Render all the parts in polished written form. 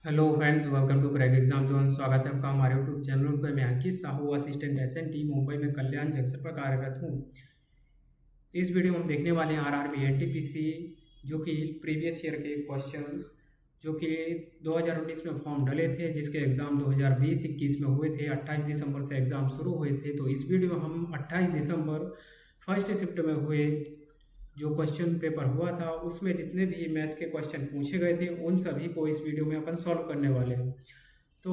Hello friends, welcome to crack exam zone. स्वागत है आपका हमारे यूट्यूब चैनल पे। मैं अंकित साहू, असिस्टेंट एसएनटी, मुंबई में कल्याण जंक्शन पर कार्यरत हूँ। इस वीडियो में हम देखने वाले हैं आरआरबी एनटीपीसी, जो कि प्रीवियस ईयर के क्वेश्चंस जो कि 2019 में फॉर्म डले थे, जिसके एग्ज़ाम 2020-21 में हुए थे। 28 दिसंबर से एग्ज़ाम शुरू हुए थे। तो इस वीडियो में हम 28 दिसंबर फर्स्ट शिफ्ट में हुए जो क्वेश्चन पेपर हुआ था, उसमें जितने भी मैथ के क्वेश्चन पूछे गए थे उन सभी को इस वीडियो में अपन सॉल्व करने वाले हैं। तो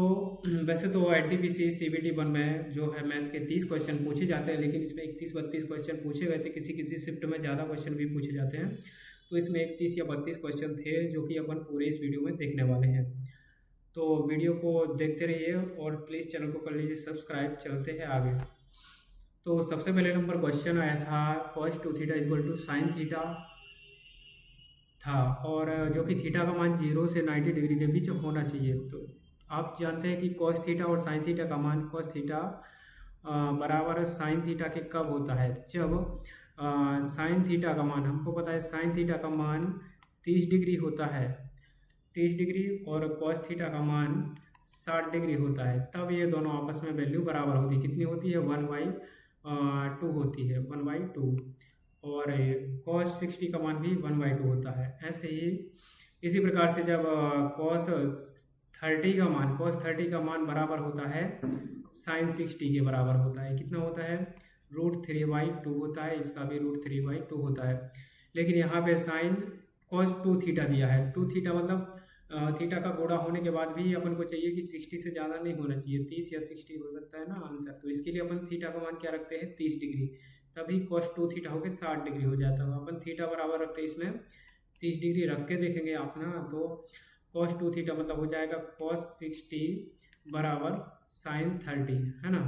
वैसे तो एनटीपीसी सीबीटी 1 में जो है मैथ के 30 क्वेश्चन पूछे जाते हैं, लेकिन इसमें 31-32 क्वेश्चन पूछे गए थे। किसी किसी शिफ्ट में ज़्यादा क्वेश्चन भी पूछे जाते हैं। तो इसमें 31 या 32 क्वेश्चन थे, जो कि अपन पूरे इस वीडियो में देखने वाले हैं। तो वीडियो को देखते रहिए और प्लीज़ चैनल को कर लीजिए सब्सक्राइब। चलते हैं आगे। तो सबसे पहले नंबर क्वेश्चन आया था, cos 2 theta equal to sine theta था, और जो कि थीटा का मान 0 से 90 डिग्री के बीच होना चाहिए। तो आप जानते हैं कि cos थीटा और साइन थीटा का मान, cos थीटा बराबर साइन थीटा के कब होता है, जब साइन थीटा का मान, हमको पता है साइन थीटा का मान 30 डिग्री होता है, 30 डिग्री, और cos थीटा का मान 60 डिग्री होता है। तब ये दोनों आपस में वैल्यू बराबर होती है। कितनी होती है? 1/2 होती है, 1/2। और cos 60 का मान भी 1/2 होता है। ऐसे ही इसी प्रकार से जब cos 30 का मान बराबर होता है साइन 60 के बराबर होता है। कितना होता है? √3/2 होता है। इसका भी √3/2 होता है। लेकिन यहाँ पे साइन cos 2 थीटा दिया है। 2 थीटा मतलब थीटा का गुणा होने के बाद भी अपन को चाहिए कि 60 से ज़्यादा नहीं होना चाहिए, 30 या 60 हो सकता है ना आंसर। तो इसके लिए अपन थीटा का मान क्या रखते हैं? 30 डिग्री। तभी cos 2 थीटा होकर 60 डिग्री हो जाता है। अपन थीटा बराबर रखते हैं इसमें 30 डिग्री रख के देखेंगे आप ना। तो cos 2 थीटा मतलब हो जाएगा cos 60 बराबर साइन 30, है ना।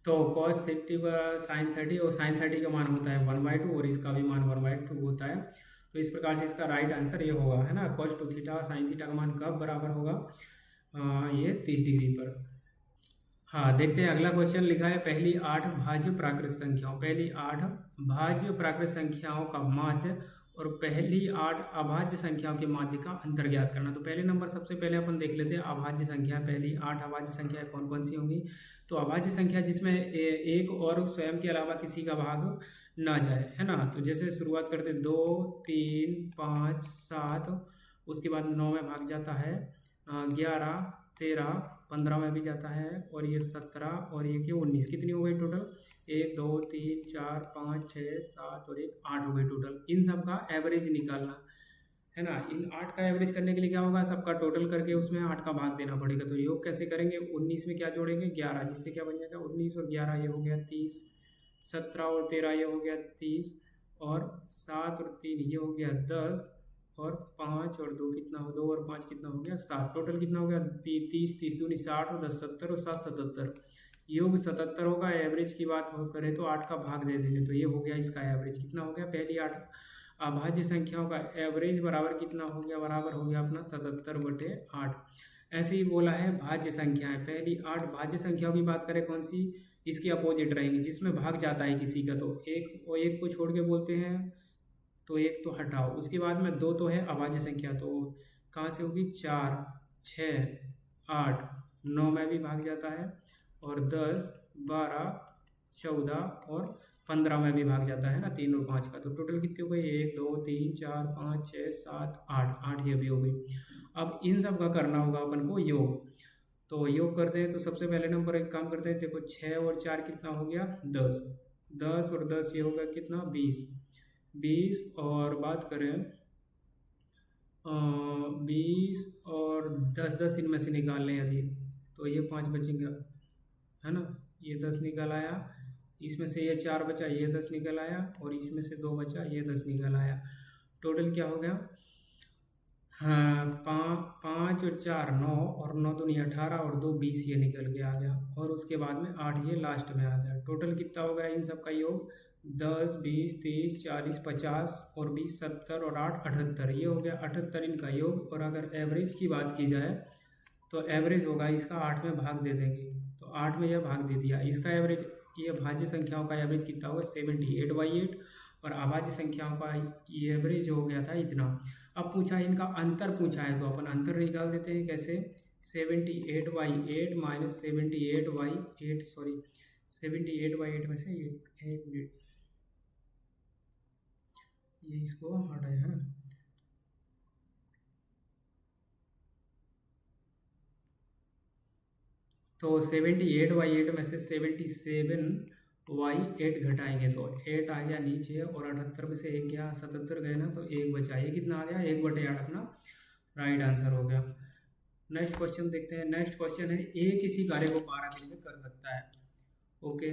तो cos 60 साइन 30, और साइन 30 का मान होता है 1/2, और इसका भी मान 1/2 होता है। तो इस प्रकार से इसका राइट आंसर ये होगा, है ना। cos 2 थीटा साइन थीटा का मान कब बराबर होगा? ये 30 डिग्री पर। हाँ, देखते हैं अगला क्वेश्चन। लिखा है पहली 8 भाज्य प्राकृत संख्याओं, पहली 8 भाज्य प्राकृत संख्याओं का माध्य और पहली 8 अभाज्य संख्याओं के माध्य का अंतर ज्ञात करना। तो पहले नंबर सबसे पहले अपन देख लेते हैं अभाज्य संख्या। पहली 8 अभाज्य संख्या कौन कौन सी होंगी? तो अभाज्य संख्या जिसमें एक और स्वयं के अलावा किसी का भाग ना जाए, है ना। तो जैसे शुरुआत करते 2, 3, 5, 7, उसके बाद 9 में भाग जाता है, 11, 13, 15 में भी जाता है, और ये 17, और ये 19। कितनी हो गई टोटल? 1, 2, 3, 4, 5, 6, 7 और 1, 8 हो गई टोटल। इन सब का एवरेज निकालना है ना। इन 8 का एवरेज करने के लिए क्या होगा? सबका टोटल करके उसमें 8 का भाग देना पड़ेगा। तो योग कैसे करेंगे? 19 में क्या जोड़ेंगे? 11, जिससे क्या बन जाएगा? 19 और 11 ये हो गया 30, 17 और 13 ये हो गया 30, और 7 और 3 ये हो गया 10, और 5 और 2 कितना हो? 2 और 5 कितना हो गया? 7। टोटल कितना हो गया? 30, 30 दूनी 60 और 10 70, और 7 77। योग 77 होगा। एवरेज की बात करें तो 8 का भाग दे देंगे, तो ये हो गया इसका एवरेज। कितना हो गया? पहली 8 अभाज्य संख्याओं का एवरेज बराबर कितना हो गया? बराबर हो गया अपना 77/8। ऐसे ही बोला है भाज्य संख्याएं। पहली 8 भाज्य संख्याओं की बात करें कौन सी? इसकी अपोजिट रहेंगी, जिसमें भाग जाता है किसी का। तो एक को छोड़ के बोलते हैं, तो एक तो हटाओ। उसके बाद में 2 तो है अभाज्य संख्या, तो कहाँ से होगी? 4, 6, 8, 9 में भी भाग जाता है, और 10, 12, 14 और 15 में भी भाग जाता है ना, 3 और 5 का। तो टोटल कितनी हो गई? 1, 2, 3, 4, 5, 6, 7, 8, 8 ये भी हो गई। अब इन सब का करना होगा अपन को योग। तो योग करते हैं तो सबसे पहले नंबर एक काम करते हैं। देखो 6 और 4 कितना हो गया? 10, 10 और 10 ये हो गया कितना? 20, 20, और बात करें 20 और 10, 10 इनमें से निकाल लें यदि, तो ये 5 बचेंगे, है ना। ये 10 निकल आया, इसमें से ये 4 बचा, ये 10 निकल आया, और इसमें से 2 बचा, ये 10 निकल आया। टोटल क्या हो गया? हाँ, 5 और 4 9, और 9 दूनी 18, और 2 20 ये निकल के आ गया, और उसके बाद में 8 ये लास्ट में आ गया। टोटल कितना हो गया इन सब का योग? 10, 20, 30, 40, 50, और 20 70, और 8 78, ये हो गया 78 इनका योग। और अगर एवरेज की बात की जाए तो एवरेज होगा इसका 8 में भाग दे देंगे, तो 8 में यह भाग दे दिया। इसका एवरेज, ये भाज्य संख्याओं का एवरेज कितना होगा? 78/8, और अभाज्य संख्याओं का ये एवरेज हो गया था इतना। अब पूछा इनका अंतर पूछा है, तो अपन अंतर निकाल देते हैं। कैसे? 78/8 माइनस 78/8, सॉरी 78/8 में से एक मिनट, ये इसको हटाया है ना, तो 78/8 में से 77/8 घटाएंगे तो 8 आ गया नीचे, और 78 में से 1 गया, 77 गए ना, तो 1 बचा। ये कितना आ गया? 1/8 अपना राइट आंसर हो गया। नेक्स्ट क्वेश्चन देखते हैं। नेक्स्ट क्वेश्चन है, ए किसी कार्य को 12 दिन में कर सकता है। ओके,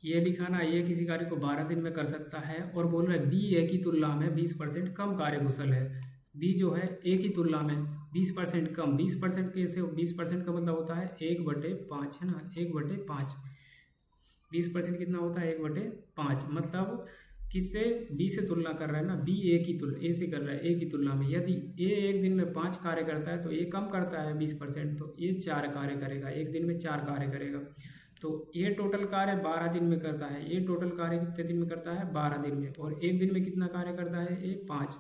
ये लिखा ना, ये किसी कार्य को 12 दिन में कर सकता है, और बोल रहा है बी ए की तुलना में 20% कम कार्यकुशल है। बी जो है ए की तुलना में 20% कम, 20% कैसे? 20% का मतलब होता है 1/5 है ना, 1/5। 20% कितना होता है? 1/5। मतलब किससे? बी से तुलना कर रहा है ना, बी ए की तुलना, ए से कर रहा है, ए की तुलना में। यदि ए एक दिन में 5 कार्य करता है तो ए कम करता है 20%, तो ए 4 कार्य करेगा, एक दिन में 4 कार्य करेगा। तो ये टोटल कार्य 12 दिन में करता है। ये टोटल कार्य कितने दिन में करता है? 12 दिन में। और एक दिन में कितना कार्य करता है? ये 5।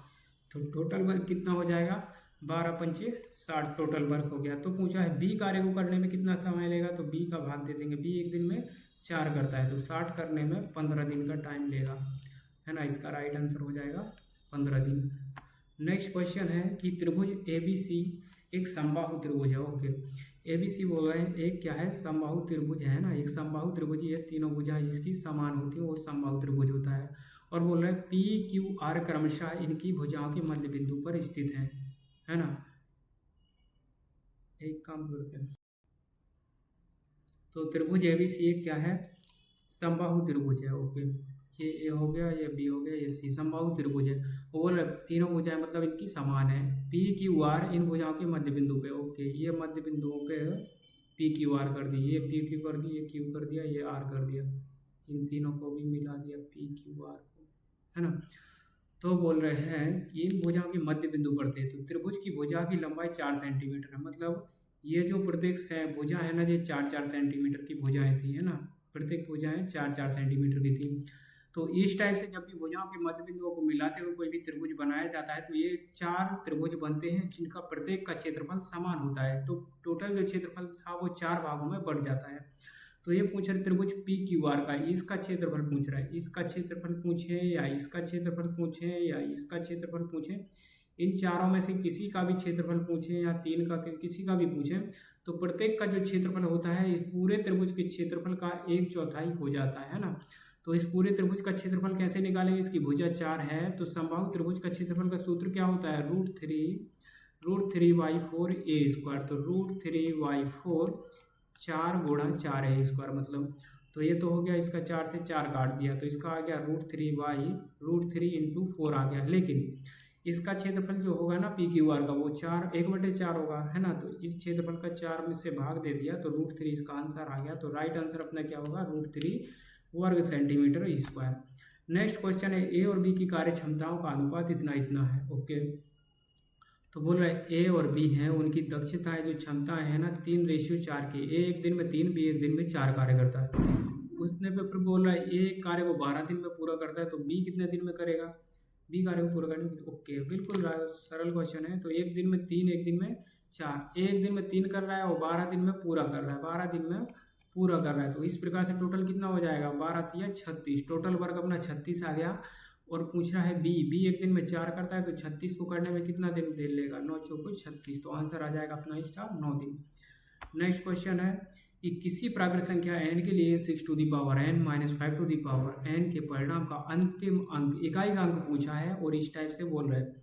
तो टोटल वर्क कितना हो जाएगा? 12×5 = 60 टोटल वर्क हो गया। तो पूछा है बी कार्य को करने में कितना समय लेगा, तो बी का भाग दे देंगे। बी एक दिन में 4 करता है, तो 60 करने में 15 दिन का टाइम लेगा, है ना। इसका राइट आंसर हो जाएगा 15 दिन। नेक्स्ट क्वेश्चन है कि त्रिभुज ABC एक समबाहु त्रिभुज है। ओके, ABC बोल रहे हैं एक क्या है? समबाहु त्रिभुज है ना। एक समबाहु त्रिभुज, ये तीनों भुजाएं जिसकी समान होती है वो समबाहु त्रिभुज होता है। और बोल रहे हैं PQR क्रमशः इनकी भुजाओं के मध्य बिंदु पर स्थित है ना। एक काम करते हैं, तो त्रिभुज ABC एक क्या है? समबाहु त्रिभुज है। ओके, ये ए हो गया, ये बी हो गया, ये सी, समबाहु त्रिभुज है। और तीनों भुजाएं मतलब इनकी समान है। PQR इन भुजाओं के मध्य बिंदु पे। ओके, ये मध्य बिंदुओं पे PQR कर दी, ये PQ कर दी, ये Q कर दिया, ये R कर दिया, इन तीनों को भी मिला दिया PQR को, है ना। तो बोल रहे हैं कि इन भुजाओं के मध्य बिंदु पर थे। तो त्रिभुज की भुजा की लंबाई 4 सेंटीमीटर है। मतलब ये जो प्रत्येक भुजा है ना, ये 4-4 सेंटीमीटर की भुजाएं थी, है ना। प्रत्येक भुजाएं 4-4 सेंटीमीटर की थी। तो इस टाइप से जब भी भुजाओं के मध्य बिंदुओं को मिलाते हुए कोई भी त्रिभुज बनाया जाता है, तो ये 4 त्रिभुज बनते हैं जिनका प्रत्येक का क्षेत्रफल समान होता है। तो टोटल जो क्षेत्रफल था वो 4 भागों में बढ़ जाता है। तो ये पूछ रहे त्रिभुज PQR का, इसका क्षेत्रफल पूछ रहा है। इसका क्षेत्रफल पूछे या इसका क्षेत्रफल पूछे या इसका क्षेत्रफल पूछे, इन चारों में से किसी का भी क्षेत्रफल पूछे या 3 का किसी का भी पूछे, तो प्रत्येक का जो क्षेत्रफल होता है इस पूरे त्रिभुज के क्षेत्रफल का 1/4 हो जाता है ना। तो इस पूरे त्रिभुज का क्षेत्रफल कैसे निकालेंगे? इसकी भुजा 4 है, तो समबाहु त्रिभुज का क्षेत्रफल का सूत्र क्या होता है? √3/4 तो √3/4 4 × 4 है स्क्वायर, मतलब। तो ये तो हो गया, इसका 4 से 4 काट दिया, तो इसका आ गया √3 × 4 आ गया। लेकिन इसका क्षेत्रफल जो होगा ना PQR का, वो 1/4 होगा, है ना। तो इस क्षेत्रफल का 4 में से भाग दे दिया, तो √3 इसका आंसर आ गया। तो राइट आंसर अपना क्या होगा? √3 वर्ग सेंटीमीटर स्क्वायर। नेक्स्ट क्वेश्चन है, ए और बी की कार्य क्षमताओं का अनुपात इतना इतना है। ओके, तो बोल रहा है ए और बी हैं, उनकी दक्षताएं जो क्षमताएं हैं ना 3:4 की। ए एक दिन में 3, बी एक दिन में 4 कार्य करता है। उसने पे फिर बोल रहा है ए कार्य को 12 दिन में पूरा करता है, तो बी कितने दिन में करेगा? बी कार्य को पूरा करने के लिए। ओके, बिल्कुल सरल क्वेश्चन है। तो एक दिन में 3, एक दिन में 4, एक दिन में 3 कर रहा है और 12 दिन में पूरा कर रहा है, 12 दिन में पूरा कर रहा है। तो इस प्रकार से टोटल कितना हो जाएगा? 12 या 36, टोटल वर्क अपना 36 आ गया। और पूछ रहा है बी एक दिन में 4 करता है, तो 36 को करने में कितना दिन दे लेगा? 9 चौको 36, तो आंसर आ जाएगा अपना इसका 9 दिन। नेक्स्ट क्वेश्चन है कि किसी प्राकृत संख्या n के लिए 6n - 5n के परिणाम का अंतिम अंक, इकाई का अंक पूछा है, और इस टाइप से बोल रहे हैं।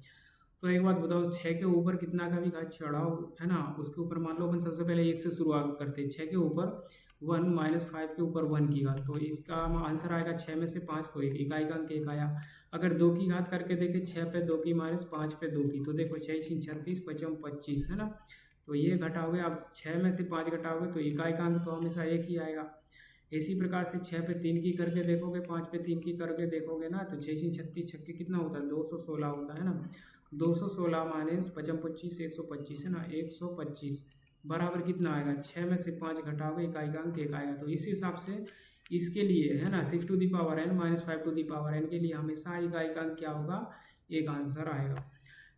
तो एक बात बताओ, 6 के ऊपर कितना का भी घात चढ़ाओ, है ना, उसके ऊपर मान लो अपन सबसे पहले 1 से शुरुआत करते हैं। 6 के ऊपर 1 - 5 के ऊपर 1 की घात, तो इसका आंसर आएगा 6 में से 5, तो एक इकाई का अंक 1 आया। अगर 2 की घात करके देखें, 6 पे 2 की - 5 पे 2 की, तो देखो 6 × 36 × 25, है ना। तो ये घटाओगे आप, 6 में से 5 घटाओगे तो इकाई का अंक तो हमेशा 1 ही आएगा। इसी प्रकार से 6 पे 3 की करके देखोगे, 5 पे 3 की करके देखोगे ना, तो 6 × 36 छक्के कितना होता है? 216 होता है ना। 216 - 55 × 125 है ना, 125 बराबर कितना आएगा? 6 में से 5 घटाओगे, इकाई का अंक 1 आएगा। तो इस हिसाब से इसके लिए, है ना, 6n - 5n के लिए हमेशा इकाई का अंक क्या होगा? एक आंसर आएगा।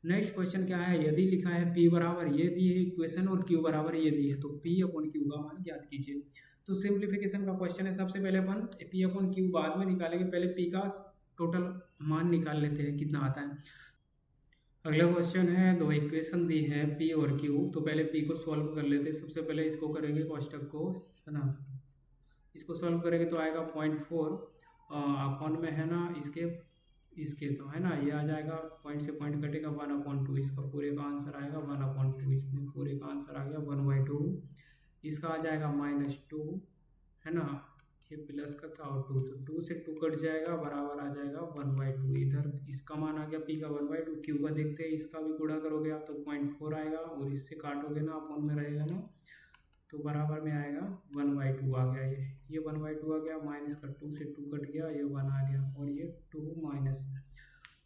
नेक्स्ट क्वेश्चन क्या है, यदि लिखा है P बराबर ये दी है इक्वेशन और Q बराबर ये दी है तो P अपॉन Q का मान ज्ञात कीजिए। तो सिंप्लीफिकेशन का क्वेश्चन है, सबसे पहले अपन P अपॉन Q बाद में निकालेंगे, पहले P का टोटल मान निकाल लेते हैं कितना आता है। अगला क्वेश्चन है, दो इक्वेशन दी है P और Q, तो पहले P को सॉल्व कर लेते हैं। सबसे पहले इसको करेंगे कोष्टक को, है ना, इसको सॉल्व करेंगे तो आएगा 0.4 अपॉन में है ना इसके तो है ना ये आ जाएगा, पॉइंट से पॉइंट कटेगा 1/2, इसका पूरे का आंसर आएगा 1/2, इसमें पूरे का आंसर आ गया 1/2, इसका आ जाएगा -2, है ना, ये प्लस का था और 2, तो 2 से 2 कट जाएगा, बराबर आ जाएगा 1/2। इधर इसका मान आ गया P का 1/2, Q का देखते हैं, इसका भी गुणा करोगे आप तो 0.4 आएगा, और इससे काटोगे ना अपॉन में रहेगा ना, तो बराबर में आएगा 1/2 आ गया, ये 1/2 आ गया, माइनस का 2 से 2 कट गया, ये 1 आ गया, और ये 2 माइनस,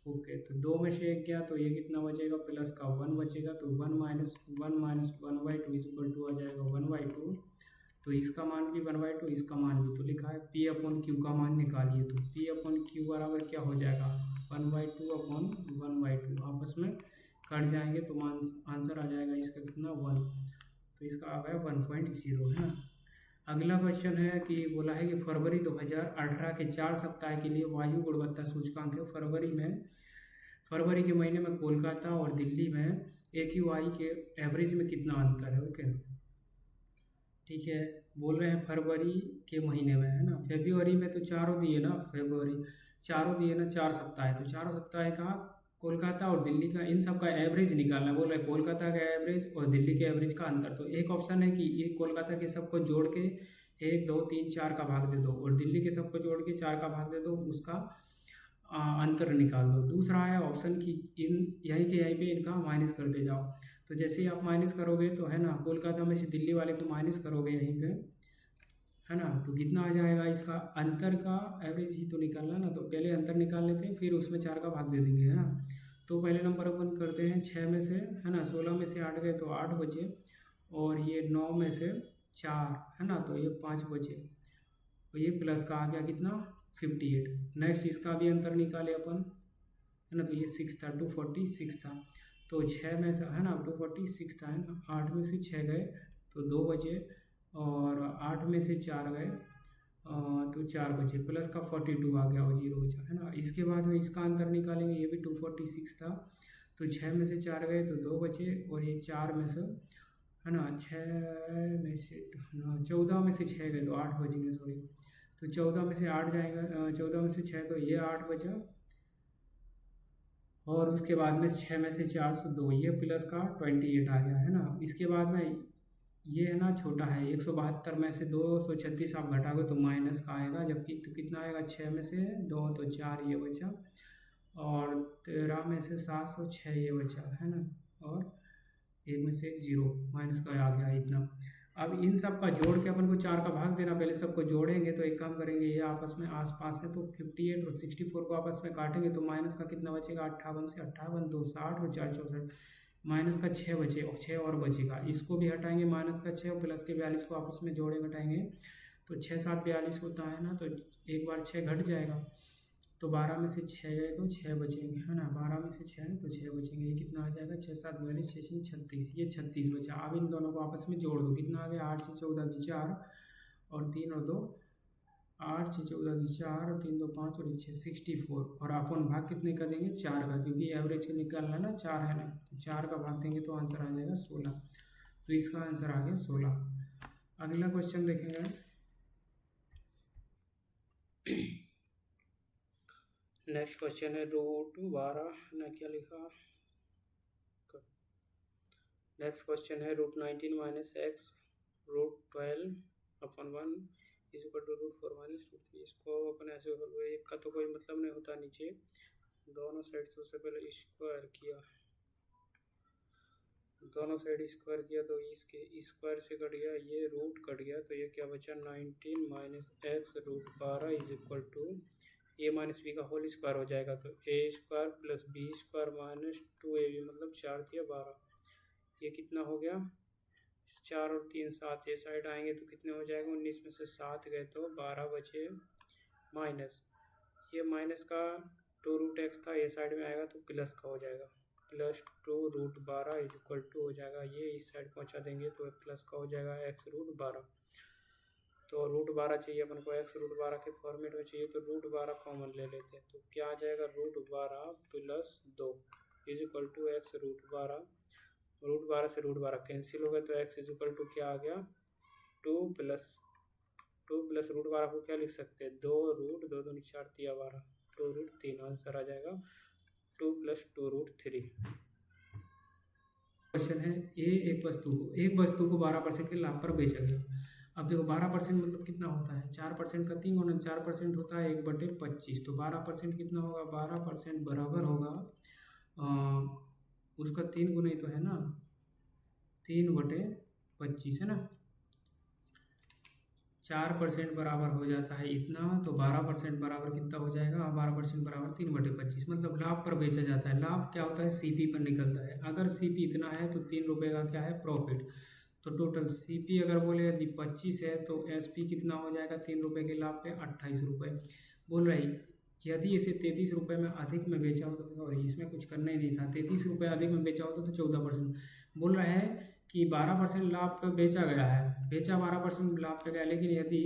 ओके, तो 2 में से 1 गया तो ये कितना बचेगा, प्लस का 1 बचेगा, तो 1 माइनस 1/2 इक्वल टू आ जाएगा 1/2, तो इसका मान भी 1/2, इसका मान भी, तो लिखा है P अपॉन Q का मान निकालिए, तो P अपॉन Q बराबर क्या हो जाएगा 1/2 अपॉन 1/2, आपस में कट जाएंगे तो मान आंसर आ जाएगा इसका कितना 1, तो इसका आ गया 1.0, है ना। अगला क्वेश्चन है कि बोला है कि फरवरी 2018 के 4 सप्ताह के लिए वायु गुणवत्ता सूचकांक है। फरवरी के महीने में कोलकाता और दिल्ली में AQI के एवरेज में कितना अंतर है, ओके, ठीक है। बोल रहे हैं फरवरी के महीने में, है ना, फरवरी में तो चारों दिए ना, फरवरी चारों दिए ना, 4 सप्ताह है, तो 4 सप्ताह का कोलकाता और दिल्ली का इन सब का एवरेज निकालना, बोल रहे हैं कोलकाता का एवरेज और दिल्ली के एवरेज का अंतर। तो एक ऑप्शन है कि ये कोलकाता के सबको जोड़ के 1 2 3 4 का भाग दे दो, और दिल्ली के सबको जोड़ के 4 का भाग दे दो, उसका अंतर निकाल दो। दूसरा है ऑप्शन कि इन यहीं के यहीं पे इनका माइनस करते जाओ, तो जैसे ही आप माइनस करोगे तो है ना, कोलकाता में से दिल्ली वाले को माइनस करोगे यहीं पे, है ना, तो कितना आ जाएगा, इसका अंतर का एवरेज ही तो निकालना ना, तो पहले अंतर निकाल लेते हैं, फिर उसमें 4 का भाग दे देंगे, है ना। तो पहले नंबर अपन करते हैं 6 में से, है ना, 16 में से 8 गए तो 8 बचे, और ये 9 में से 4, है ना, तो ये 5 बचे, तो ये प्लस का आ गया कितना 58। नेक्स्ट इसका भी अंतर निकाले अपन, है ना, तो ये 6 था, 246 था, तो 6 में से, है ना, 246 था, है ना, 8 में से 6 गए तो 2 बचे, और 8 में से 4 गए तो 4 बचे, प्लस का 42 आ गया और 0 बचा, है ना। इसके बाद में इसका अंतर निकालेंगे, ये भी 246 था, तो 6 में से 4 गए तो 2 बचे, और ये 4 में से, है ना, 6 में से 14 में से 6 गए तो 8 बचेंगे, सॉरी, तो 14 में से 8 जाएगा, 14 में से 6 तो ये 8 बचा, और उसके बाद में 6 में से 4 तो 2, ये प्लस का 28 आ गया, है ना। इसके बाद में ये है ना छोटा है, 172 में से 236 आप घटाओगे तो माइनस का आएगा, जबकि तो कितना आएगा, 6 में से 2 तो 4 ये बचा, और 13 में से 7 तो 6 ये बचा, है ना, और 1 में से 1 0 माइनस का आ गया इतना। अब इन सब का जोड़ के अपन को 4 का भाग देना, पहले सबको जोड़ेंगे तो एक काम करेंगे, ये आपस में आसपास है तो 58 और 64 को आपस में काटेंगे तो माइनस का कितना बचेगा, 58 से 58 2 60 और 4 64, माइनस का 6 बचे, और 6 और बचेगा, इसको भी हटाएंगे, माइनस का 6 और प्लस के 42 को आपस में जोड़े घटाएंगे तो 6 7 42 होता है ना, तो एक बार 6 घट जाएगा, तो 12 में से 6 गए तो 6 बचेंगे, है ना, 12 में से 6 है तो 6 बचेंगे, ये कितना आ जाएगा 6 7 42 6 6 36, ये 36 बचा। अब इन दोनों को आपस में जोड़ दो, कितना आ गया 8 से 14 की 4 और 3 और 2 8 से 14 की 4 और 3 2 5 और 6 64, और अपन भाग कितने का देंगे 4 का, क्योंकि एवरेज का निकालना ना 4 है ना, तो 4 का भाग देंगे तो आंसर आ जाएगा 16, तो इसका आंसर आ गया 16। अगला क्वेश्चन देखेंगे, नेक्स्ट क्वेश्चन है रूट 12 ना, क्या लिखा, नेक्स्ट क्वेश्चन है रूट 19 माइनस एक्स रूट 12 अपन 1 is equal to root 4 minus root 3। इसको अपन ऐसे कर लो, एक का तो कोई मतलब नहीं होता, नीचे दोनों साइड सबसे पहले स्क्वायर किया, दोनों साइड स्क्वायर किया तो इसके स्क्वायर से कट गया, ये रूट कट गया, तो ये क्या बचा 19 minus x root 12 is equal to a minus b का होल स्क्वायर हो जाएगा, तो a square plus B square minus 2ab मतलब 4 दिया 12, ये कितना हो गया 4 और 3 7, ये साइड आएंगे तो कितने हो जाएगा 19 में से 7 गए तो 12 बचे, माइनस ये माइनस का 2√x था, ये साइड में आएगा तो प्लस का हो जाएगा, +2√12 इज इक्वल टू हो जाएगा, ये इस साइड पहुंचा देंगे तो प्लस का हो जाएगा x√12। तो √12 चाहिए अपन को, x√12 के फॉर्मेट में चाहिए तो √12 कॉमन ले लेते हैं, तो क्या आ जाएगा √12 + 2 इज इक्वल टू x√12। √12 से √12 कैंसिल हो गया तो x इज इक्वल टू क्या आ गया 2 + √12 को क्या लिख सकते हैं 2√2 दूनी 4 × 12 2√3 आंसर आ जाएगा 2 + 2√3। क्वेश्चन है एक वस्तु को 12% के लाभ पर बेचा गया। अब देखो 12% मतलब कितना होता है 4% का 3 गुना 4% होता है 1/25, तो 12% कितना होगा 12% बराबर होगा उसका 3 गुना ही तो है ना 3/25 है ना, 4% बराबर हो जाता है इतना, तो 12% बराबर कितना हो जाएगा 12% बराबर 3/25, मतलब लाभ पर बेचा जाता है। लाभ क्या होता है सीपी पर निकलता है, अगर सीपी इतना है तो 3 रुपये का क्या है प्रॉफिट, तो टोटल सीपी अगर बोले यदि 25 है तो एसपी कितना हो जाएगा 3 रुपये के लाभ पे 28 रुपये। बोल रही यदि इसे 33 रुपये में अधिक में बेचा होता था, और इसमें कुछ करना ही नहीं था, 33 रुपये अधिक में बेचा होता तो 14%। बोल रहा है कि 12% लाभ पे बेचा गया है, बेचा 12% लाभ पे गया, लेकिन यदि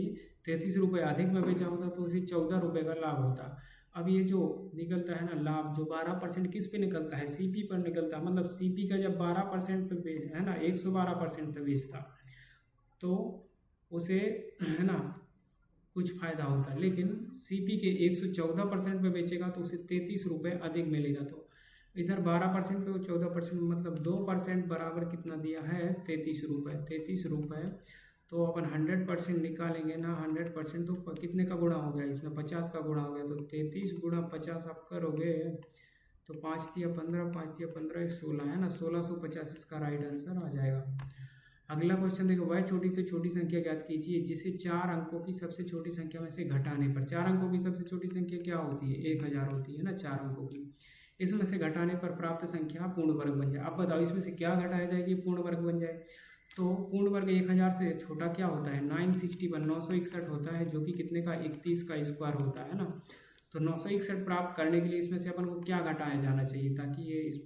33 रुपये अधिक में बेचा होता तो उसे 14 रुपये का लाभ होता। अब ये जो निकलता है ना लाभ, जो 12% किस पे निकलता है सीपी पर निकलता है, मतलब सीपी का जब 12% पे है ना 112% पे बेचता तो उसे है ना कुछ फ़ायदा होता है, लेकिन सीपी के 114% पे बेचेगा तो उसे 33 रुपये अधिक मिलेगा। तो इधर 12% पे 14% मतलब 2% बराबर कितना दिया है 33 रुपये। 33 रुपये तो अपन 100% निकालेंगे ना, 100% तो कितने का गुणा हो गया इसमें 50 का गुणा हो गया, तो 33 × 50 आप करोगे तो 5 × 15 5 × 15 16 है ना, 1650 इसका राइट आंसर आ जाएगा। अगला क्वेश्चन देखो, वह छोटी से छोटी संख्या ज्ञात कीजिए जिसे 4 अंकों की सबसे छोटी संख्या में से घटाने पर, 4 अंकों की सबसे छोटी संख्या क्या होती है 1000 होती है ना 4 अंकों की, इसमें से घटाने पर प्राप्त संख्या पूर्ण वर्ग बन जाए। अब बताओ इसमें से क्या घटाया जाए कि पूर्ण वर्ग बन जाए, तो पूर्ण वर्ग 1000 से छोटा क्या होता है 961 होता है, जो कि कितने का 31 का स्क्वायर होता है ना। तो 961 प्राप्त करने के लिए इसमें से अपन को क्या घटाया जाना चाहिए ताकि ये इस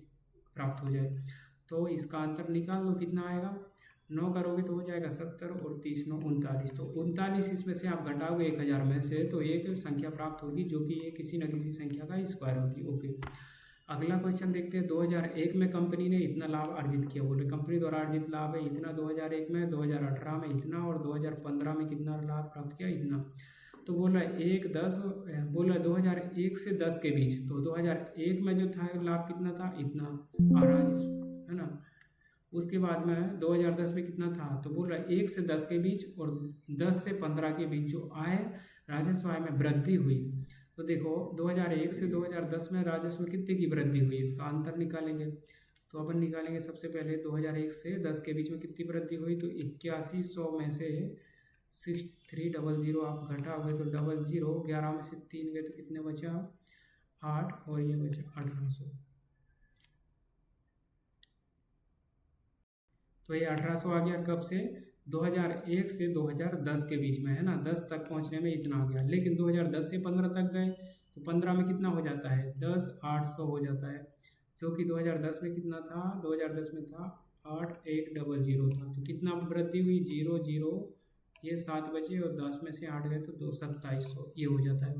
प्राप्त हो जाए, तो इसका अंतर निकाल लो कितना आएगा, 9 करोगे तो हो जाएगा 70 और 30 9 39, तो 39 इसमें से आप घटाओगे 1000 में से तो एक संख्या प्राप्त होगी जो कि ये किसी न किसी संख्या का स्क्वायर होगी। ओके, अगला क्वेश्चन देखते हैं। 2001 में कंपनी ने इतना लाभ अर्जित किया, बोले कंपनी द्वारा अर्जित लाभ है इतना 2001 में, 2018 में इतना और 2015 में कितना लाभ प्राप्त किया इतना। तो बोल रहा है 2001 से 10 के बीच, तो 2001 में जो था लाभ कितना था इतना और है ना, उसके बाद में 2010 में कितना था, तो बोल रहा है 1 से 10 के बीच और 10 से 15 के बीच जो आय राजस्व आय में वृद्धि हुई। तो देखो 2001 से 2010 में राजस्व में कितने की वृद्धि हुई, इसका अंतर निकालेंगे। तो अपन निकालेंगे सबसे पहले 2001 से 10 के बीच में कितनी वृद्धि हुई, तो 8100 में से 6300 आप घटाओगे तो 00, 11 में से 3 गए तो कितने बचा 8 और ये बचा 1800, तो ये 1800 आ गया कब से 2001 से 2010 के बीच में है ना, 10 तक पहुंचने में इतना आ गया। लेकिन 2010 से 15 तक गए तो 15 में कितना हो जाता है 10 800 हो जाता है, जो कि 2010 में कितना था 2010 में था 8100 था। तो कितना वृद्धि हुई 0 0, ये 7 बचे और 10 में से 8 गए तो 2700 ये हो जाता है।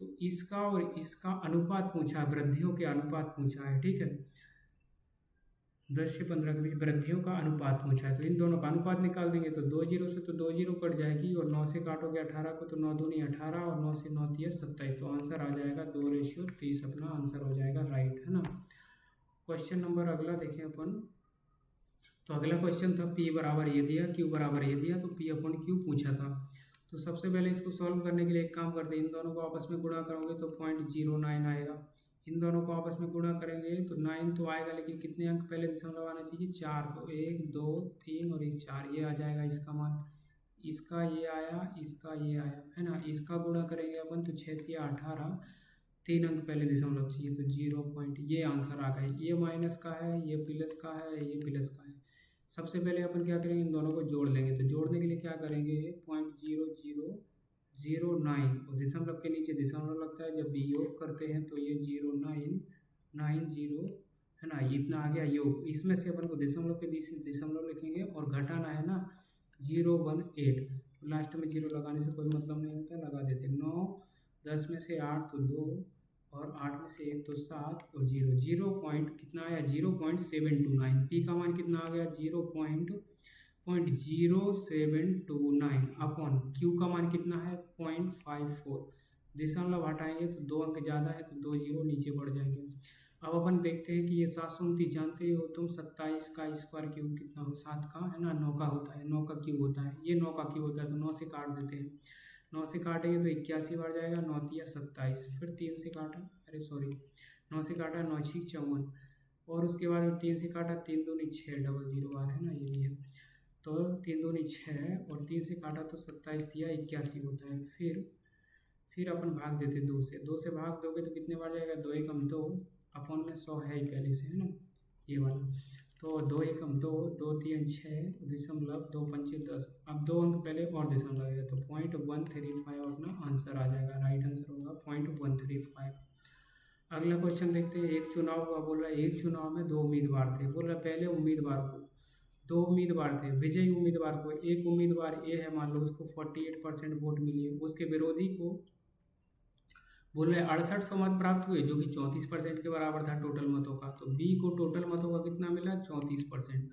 तो इसका और इसका अनुपात पूछा है, वृद्धियों के अनुपात पूछा है, ठीक है 10 से 15 के बीच वृद्धियों का अनुपात पूछा है। तो इन दोनों का अनुपात निकाल देंगे तो 2 0 से तो 2 0 कट जाएगी और 9 से काटोगे 18 को तो 9 दूनी 18 और 9 से 9 3 27, तो आंसर आ जाएगा 2:30 अपना आंसर हो जाएगा राइट है ना। क्वेश्चन नंबर अगला देखें अपन, तो अगला क्वेश्चन था P बराबर ये दिया Q बराबर ये दिया, तो P/Q पूछा था। तो सबसे पहले इसको सॉल्व करने के लिए एक काम करते हैं, इन दोनों को आपस में गुणा करोगे तो 0.09 आएगा, इन दोनों को आपस में गुणा करेंगे तो 9 तो आएगा, लेकिन कितने अंक पहले दशमलव आना चाहिए 4, तो 1 2 3 और 1 4 ये आ जाएगा इसका मान, इसका ये आया इसका ये आया है ना, इसका गुणा करेंगे अपन तो 6 × 18, 3 अंक पहले दशमलव चाहिए तो 0. ये आंसर आ गए, ये माइनस का है ये प्लस का है ये प्लस का है। सबसे पहले अपन क्या करेंगे इन दोनों को जोड़ लेंगे, तो जोड़ने के लिए क्या करेंगे 09 और दशमलव के नीचे दशमलव लगता है। जब भी योग करते हैं तो ये 0990 है ना, इतना आ गया योग। इसमें से अपन को दशमलव के दशमलव लिखेंगे और घटाना है ना 018। लास्ट में जीरो लगाने से कोई मतलब नहीं होता, लगा देते। 9 10 में से 8 तो 2 और 8 में से 1 तो 7 और 0 पॉइंट कितना आया 0.729। पी का मान कितना आ गया 0.0729 अपॉन क्यू का मान कितना है 0.54। दशमलव हटाएंगे तो 2 अंक ज़्यादा है तो 2 जीरो नीचे बढ़ जाएंगे। अब अपन देखते हैं कि ये 729 जानते हो तुम, 27 का स्क्वायर क्यूब कितना हो 7 का है ना 9 का होता है, 9 का क्यूब होता है, ये 9 का क्यूब होता है तो 9 से काट देते हैं। 9 से काटेंगे तो 81 बार जाएगा, 9 तिया 27, फिर 3 से काटा, अरे सॉरी 9 से काटा 9 6 54 और उसके बाद 3 से काटा 3 दूनी 6 00 बार है ना, ये भी है तो 3 दूनी 6 और 3 से काटा तो 27 तिया 81 होता है। फिर अपन भाग देते 2 से, 2 से भाग दोगे तो कितने बार जाएगा 2 एकम 2 अपॉन में 100 है ही पहले से है ना ये वाला, तो 2 एकम 2 2 3 6 दशमलव 2 पंचे 10। अब 2 अंक पहले और दशमलव लगेगा तो 0.135 अपना आंसर आ जाएगा, राइट आंसर होगा 0.135। अगला क्वेश्चन देखते हैं। एक चुनाव हुआ, बोल रहा है एक चुनाव में 2 उम्मीदवार थे। बोल रहा है पहले उम्मीदवार को 2 उम्मीदवार थे, विजयी उम्मीदवार को एक उम्मीदवार ए है मान लो, उसको 48% वोट मिली है, उसके विरोधी को बोल रहे 6800 मत प्राप्त हुए जो कि 34% के बराबर था टोटल मतों का। तो बी को टोटल मतों का कितना मिला 34%,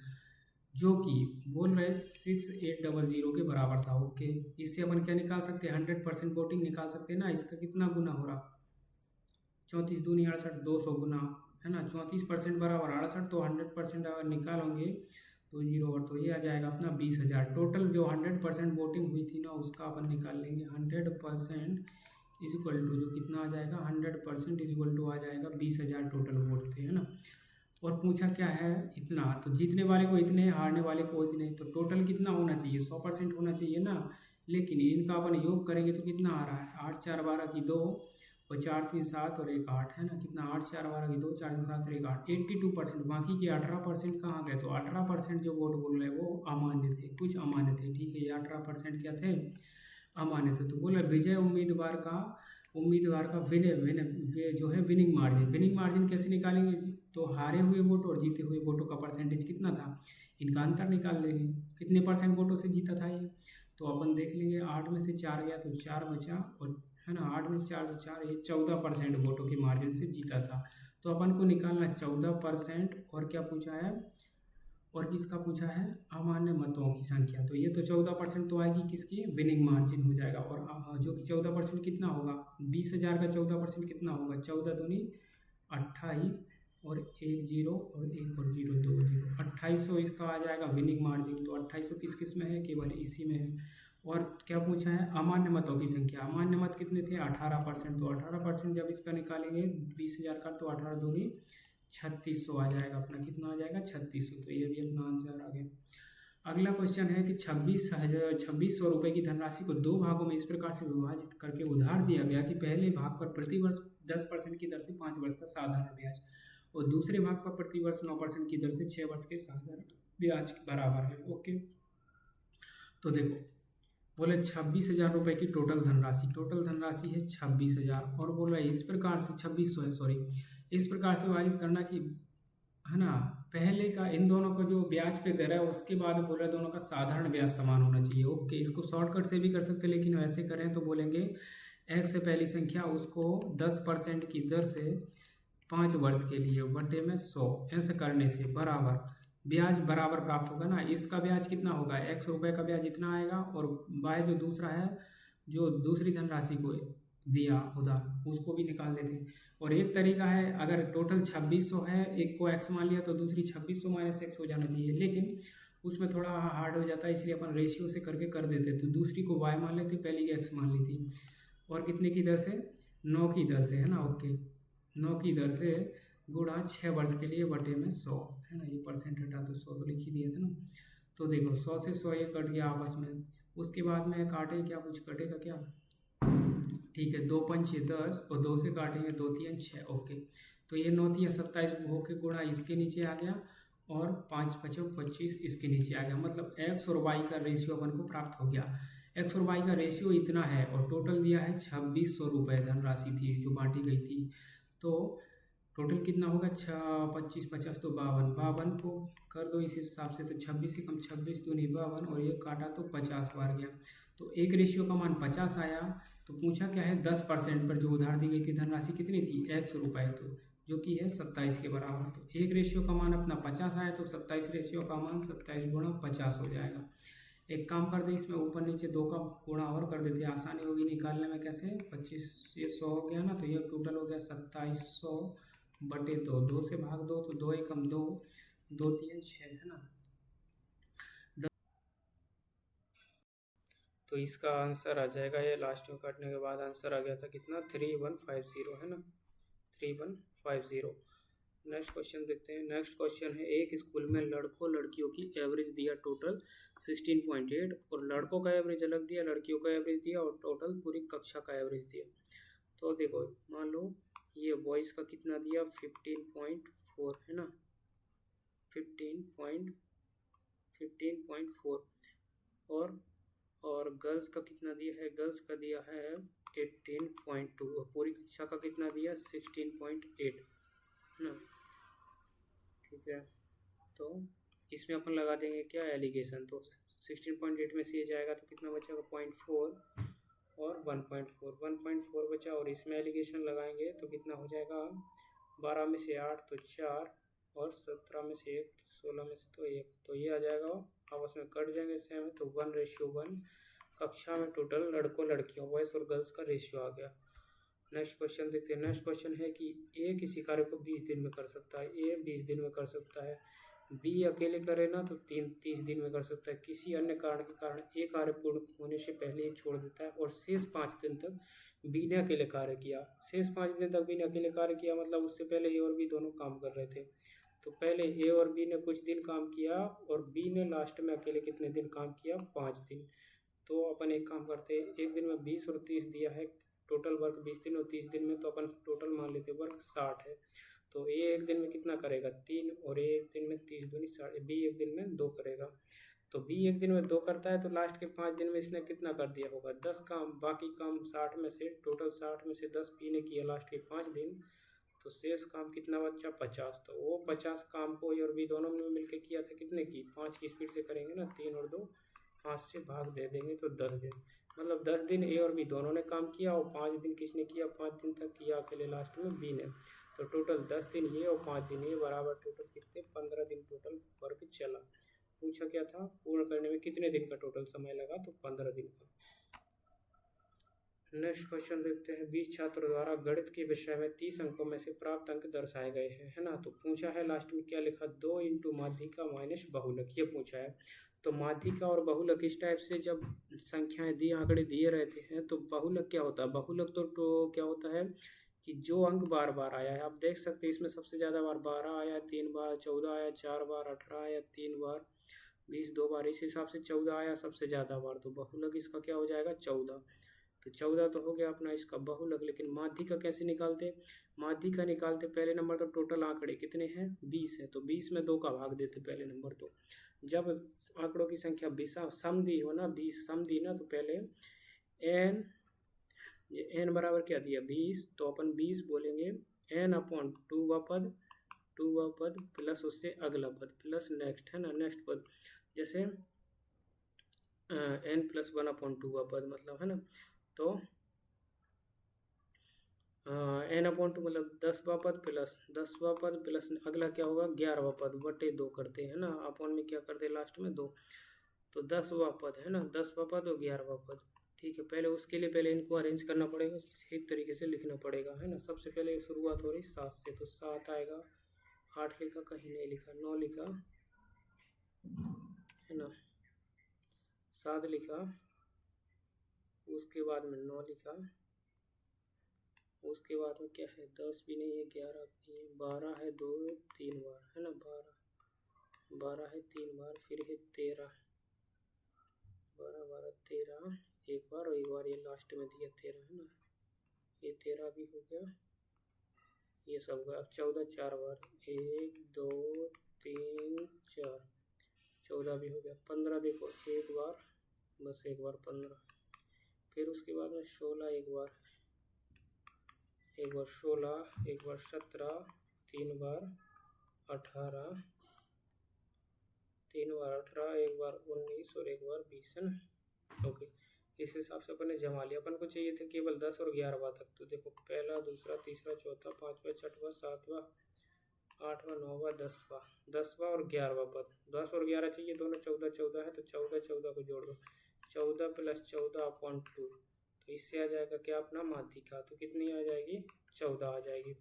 जो कि बोल रहे 6800 के बराबर था। ओके, इससे अपन क्या निकाल सकते हैं 100% वोटिंग निकाल सकते हैं ना। इसका कितना गुना हो रहा 34 दूनी 68 200 गुना है ना, 34% बराबर 68 तो 100% अगर निकालोगे तो 0 और तो ये आ जाएगा अपना 20,000। टोटल जो 100% वोटिंग हुई थी ना उसका अपन निकाल लेंगे 100% इज इक्वल टू जो कितना आ जाएगा 100% इज इक्वल टू आ जाएगा 20,000 टोटल वोट थे है ना। और पूछा क्या है इतना, तो जीतने वाले को इतने हारने वाले को इतने, तो टोटल कितना होना चाहिए 100% होना चाहिए ना। लेकिन इनका अपन योग करेंगे तो कितना आ रहा है 8 4 12 की 2 और 4 3 7 और 1 8 है ना, कितना 8 4 12 की 2 4 3 7 और 1 8 82%। बाकी के 18% कहाँ गए, तो 18% जो वोट बोल रहे हैं वो अमान्य थे, कुछ अमान्य थे। ठीक है, ये 18% क्या थे अमान्य थे। तो बोला विजय उम्मीदवार का जो है विनिंग मार्जिन कैसे निकालेंगे, तो हारे हुए वोट और जीते हुए वोटों का परसेंटेज कितना था, इनका अंतर निकाल लेंगे कितने परसेंट वोटों से जीता था ये। तो अपन देख लेंगे 8 में से 4 गया तो 4 बचा और है ना 8 में से 4 तो 4, ये 14% वोटों के मार्जिन से जीता था। तो अपन को निकालना 14% और क्या पूछा है और किसका पूछा है अमान्य मतों की संख्या। तो ये तो 14% तो आएगी किसकी विनिंग मार्जिन हो जाएगा। और जो कि 14% कितना होगा 20,000 का 14% कितना होगा 14 दूनी 28 और 1 0 और 1 और 0 2 0 2800 इसका आ जाएगा विनिंग मार्जिन। तो 2800 किस में है केवल इसी में है। और क्या पूछा है अमान्य मतों की संख्या, अमान्य मत कितने थे 18%। तो 18% जब इसका निकालेंगे 20,000 का तो 18 दूनी 3600 आ जाएगा अपना, कितना आ जाएगा 3600। तो ये भी अपना आंसर आ गया। अगला क्वेश्चन है कि 2600 रुपये की धनराशि को 2 भागों में इस प्रकार से विभाजित करके उधार दिया गया कि पहले भाग पर प्रति वर्ष 10% की दर से 5 वर्ष का साधारण ब्याज और दूसरे भाग पर प्रति वर्ष 9% की दर से 6 वर्ष के साधारण ब्याज के बराबर है। ओके, तो देखो बोले 26,000 रुपये की टोटल धनराशि है 26,000 और बोला इस प्रकार से 2600 है सॉरी, इस प्रकार से विभाजित करना कि है ना पहले का इन दोनों को जो ब्याज पे दे रहा है उसके बाद बोला दोनों का साधारण ब्याज समान होना चाहिए। ओके, इसको शॉर्टकट से भी कर सकते हैं लेकिन वैसे करें तो बोलेंगे x से पहली संख्या उसको 10% की दर से 5 वर्ष के लिए बटे में 100, ऐसे करने से बराबर ब्याज बराबर प्राप्त होगा ना। इसका ब्याज कितना होगा x रुपये का ब्याज इतना आएगा और y जो दूसरा है जो दूसरी धनराशि को दिया उधार उसको भी निकाल देते हैं। और एक तरीका है अगर टोटल 2600 है एक को x मान लिया तो दूसरी 2600 माइनस x हो जाना चाहिए, लेकिन उसमें थोड़ा हार्ड हो जाता है इसलिए अपन रेशियो से करके कर देते। तो दूसरी को y मान लेते, पहली की x मान ली थी और कितने की दर से 9 की दर से है ना। ओके, 9 की दर से गुणा 6 वर्ष के लिए बटे में 100 है ना, ये परसेंट हटा तो 100 तो लिख ही दिया था ना। तो देखो 100 से 100 ये कट गया आपस में, उसके बाद में काटे क्या कुछ कटेगा क्या, ठीक है 2 पंच 10 और 2 से काटेंगे 2 3 6। ओके, तो ये 9 3 27 होके गुणा इसके नीचे आ गया और 5 5 25 इसके नीचे आ गया, मतलब x और y का रेशियो अपन को प्राप्त हो गया। एक्स और वाई का रेशियो इतना है और टोटल दिया है 2600 रुपये धनराशि थी जो बांटी गई थी। तो टोटल कितना होगा, 25 50 तो 52 को कर दो इस हिसाब से, तो 26 से कम 26 दूनी 52 और ये काटा तो 50 बार गया। तो एक रेशियो का मान 50 आया। तो पूछा क्या है, 10% पर जो उधार दी गई थी धनराशि कितनी थी, एक्स रुपये, तो जो कि है 27 के बराबर। तो एक रेशियो का मान अपना 50 आया तो 27 रेशियो का मान 27 गुणा 50 हो जाएगा। एक काम कर दे, इसमें ऊपर नीचे 2 का गुणा और कर देते, आसानी होगी निकालने में। कैसे, 25 ये 100 हो गया ना, तो ये टोटल हो गया 2700 बटे 2, 2 से भाग दो तो 2 एकम 2, 2 3 6 है ना। तो इसका आंसर आ जाएगा, ये लास्ट में काटने के बाद आंसर आ गया था कितना, 3150 है ना, 3150। नेक्स्ट क्वेश्चन देखते हैं। नेक्स्ट क्वेश्चन है, एक स्कूल में लड़कों लड़कियों की एवरेज दिया टोटल 16.8 और लड़कों का एवरेज अलग दिया, लड़कियों का एवरेज दिया और टोटल पूरी कक्षा का एवरेज दिया। तो देखो मान लो ये बॉयज़ का कितना दिया, 15.4 है ना, 15.4 और गर्ल्स का कितना दिया है, गर्ल्स का दिया है 18.2 और पूरी कक्षा का कितना दिया 16.8 है ना। ठीक है, तो इसमें अपन लगा देंगे क्या, एलिगेशन। तो 16.8 में से ये जाएगा तो कितना बचेगा, 0.4 और 1.4 बचा और इसमें एलिगेशन लगाएंगे तो कितना हो जाएगा, 12 में से 8 तो 4 और 17 में से 1 तो 16 में से तो 1, तो ये आ जाएगा, आपस में कट जाएंगे सेम, तो 1:1 कक्षा में टोटल लड़कों लड़कियों बॉयज़ और गर्ल्स का रेशियो आ गया। नेक्स्ट क्वेश्चन देखते हैं। नेक्स्ट क्वेश्चन है कि ए किसी कार्य को 20 दिन में कर सकता है, ए 20 दिन में कर सकता है, बी अकेले करे ना तो 30 दिन में कर सकता है, किसी अन्य कारण के कारण ए कार्य पूर्ण होने से पहले ही छोड़ देता है और शेष 5 दिन तक बी ने अकेले कार्य किया। शेष 5 दिन तक बी ने अकेले कार्य किया मतलब उससे पहले ए और बी दोनों काम कर रहे थे। तो पहले ए और बी ने कुछ दिन काम किया और बी ने लास्ट में अकेले कितने दिन काम किया, 5 दिन। तो अपन एक काम करते हैं, एक दिन में 20 और 30 दिया है, टोटल वर्क 20 दिन और 30 दिन में, तो अपन टोटल मान लेते वर्क 60 है। तो ए एक दिन में कितना करेगा, 3 और ए एक दिन में 30 दूनी 60, बी एक दिन में 2 करेगा। तो बी एक दिन में 2 करता है तो लास्ट के 5 दिन में इसने कितना कर दिया होगा, 10 काम। बाकी काम 60 में से, टोटल 60 में से 10 बी ने किया लास्ट के 5 दिन, तो शेष काम कितना बचा, 50। तो वो 50 काम को ए और बी दोनों ने मिलकर किया था, कितने की, 5 की स्पीड से करेंगे ना, 3 और 2 5 से भाग दे देंगे तो 10 दिन, मतलब 10 दिन ए और बी दोनों ने काम किया और 5 दिन किसने किया, 5 दिन तक किया अकेले लास्ट में बी ने। तो टोटल 10 दिन ये और 5 दिन ये बराबर टोटल कितने, 15 दिन टोटल वर्क चला। पूछा क्या था, पूर्ण करने में कितने दिन का टोटल समय लगा, तो 15 दिन का। नेक्स्ट क्वेश्चन देखते हैं। 20 छात्रों द्वारा गणित के विषय में 30 अंकों में से प्राप्त अंक दर्शाए गए हैं, है ना। तो पूछा है लास्ट में क्या लिखा, 2 × माध्यिका माइनस बहुलक, ये पूछा है। तो माध्यिका और बहुलक इस टाइप से जब संख्याएं दी, आंकड़े दिए रहते हैं, तो बहुलक क्या होता है, बहुलक तो क्या होता है कि जो अंक बार बार आया है, आप देख सकते हैं इसमें सबसे ज़्यादा बार 12 आया, 3 बार, 14 आया, 4 बार, 18 आया, 3 बार, 20 2 बार, इस हिसाब से 14 आया सबसे ज़्यादा बार, तो बहुलक इसका क्या हो जाएगा, 14। तो 14 तो हो गया अपना इसका बहुलक। लेकिन माध्यिका कैसे निकालते, माध्यिका निकालते पहले नंबर तो टोटल आंकड़े कितने हैं, 20 है, तो 20 में 2 का भाग देते पहले नंबर। तो जब आंकड़ों की संख्या 20 समदी हो ना, 20 समदी ना, तो पहले n बराबर क्या दिया, 20, तो अपन 20 बोलेंगे, n/2 वा पद प्लस उससे अगला पद प्लस नेक्स्ट, है ना, नेक्स्ट पद, जैसे n+1/2 वा पद मतलब, है ना। तो n/2 मतलब 10वां पद प्लस 10वां पद प्लस अगला क्या होगा, 11वां पद बटे 2 करते हैं ना, अपॉन में क्या करते हैं लास्ट में 2, तो 10वां पद है ना, 10वां पद और 11वां पद। ठीक है, पहले उसके लिए पहले इनको अरेंज करना पड़ेगा, ठीक तरीके से लिखना पड़ेगा, है ना। सबसे पहले शुरुआत हो रही 7 से, तो 7 आएगा, 8 लिखा, कहीं नहीं लिखा, 9 लिखा, है ना, 7 लिखा, उसके बाद में 9 लिखा, उसके बाद में क्या है, 10 भी नहीं है, 11 भी है, 12 है 2 3 बार, है ना, 12 है 3 बार, फिर है 13, 12 12 13 एक बार और एक बार ये लास्ट में दिया 13, है ना, ये 13 भी हो गया, ये सब का। अब 14 4 बार, 1 2 3 4, 14 भी हो गया। 15 देखो, एक बार बस एक बार 15, फिर उसके बाद में 16 एक बार 16, एक बार 17, 3 बार 18, 3 बार 18, एक बार 19 और एक बार 20 है ना। ओके, इस हिसाब से अपन ने जमा लिया। अपन को चाहिए थे केवल 10 और 11वां तक। तो देखो पहला, दूसरा, तीसरा, चौथा, पाँचवा, छठवां, सातवां, आठवां, नौवां, 10वां और 11वां पद। 10 और 11 चाहिए, दोनों 14 14 है, तो 14 14 को जोड़ दो। 14 + 14/2, तो इससे आ जाएगा क्या अपना माध्यिका। तो कितनी आ जाएगी? 14 आ जाएगी।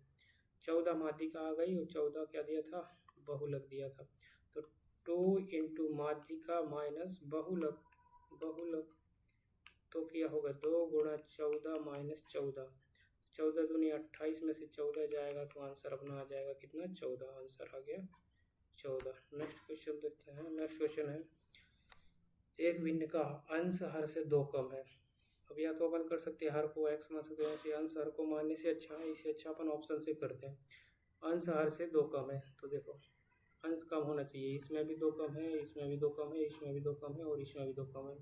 14 माध्यिका आ गई और 14 क्या दिया था? बहुलक दिया था। तो 2 × माध्यिका माइनस बहुलक, तो क्या होगा? 2 × 14 - 14, 14 दूनी 28 में से 14 जाएगा तो आंसर अपना आ जाएगा कितना? 14। आंसर आ गया 14। नेक्स्ट क्वेश्चन देखते हैं। नेक्स्ट क्वेश्चन है, एक भिन्न का अंश हर से 2 कम है। अब या तो अपन कर सकते हैं हर को x मान सकते हैं, ऐसे अंश हर को मानने से अच्छा है, इससे अच्छा अपन ऑप्शन से करते हैं। अंश हर से 2 कम है, तो देखो अंश कम होना चाहिए। इसमें भी 2 कम है, इसमें भी 2 कम है, इसमें भी 2 कम है और इसमें भी 2 कम है।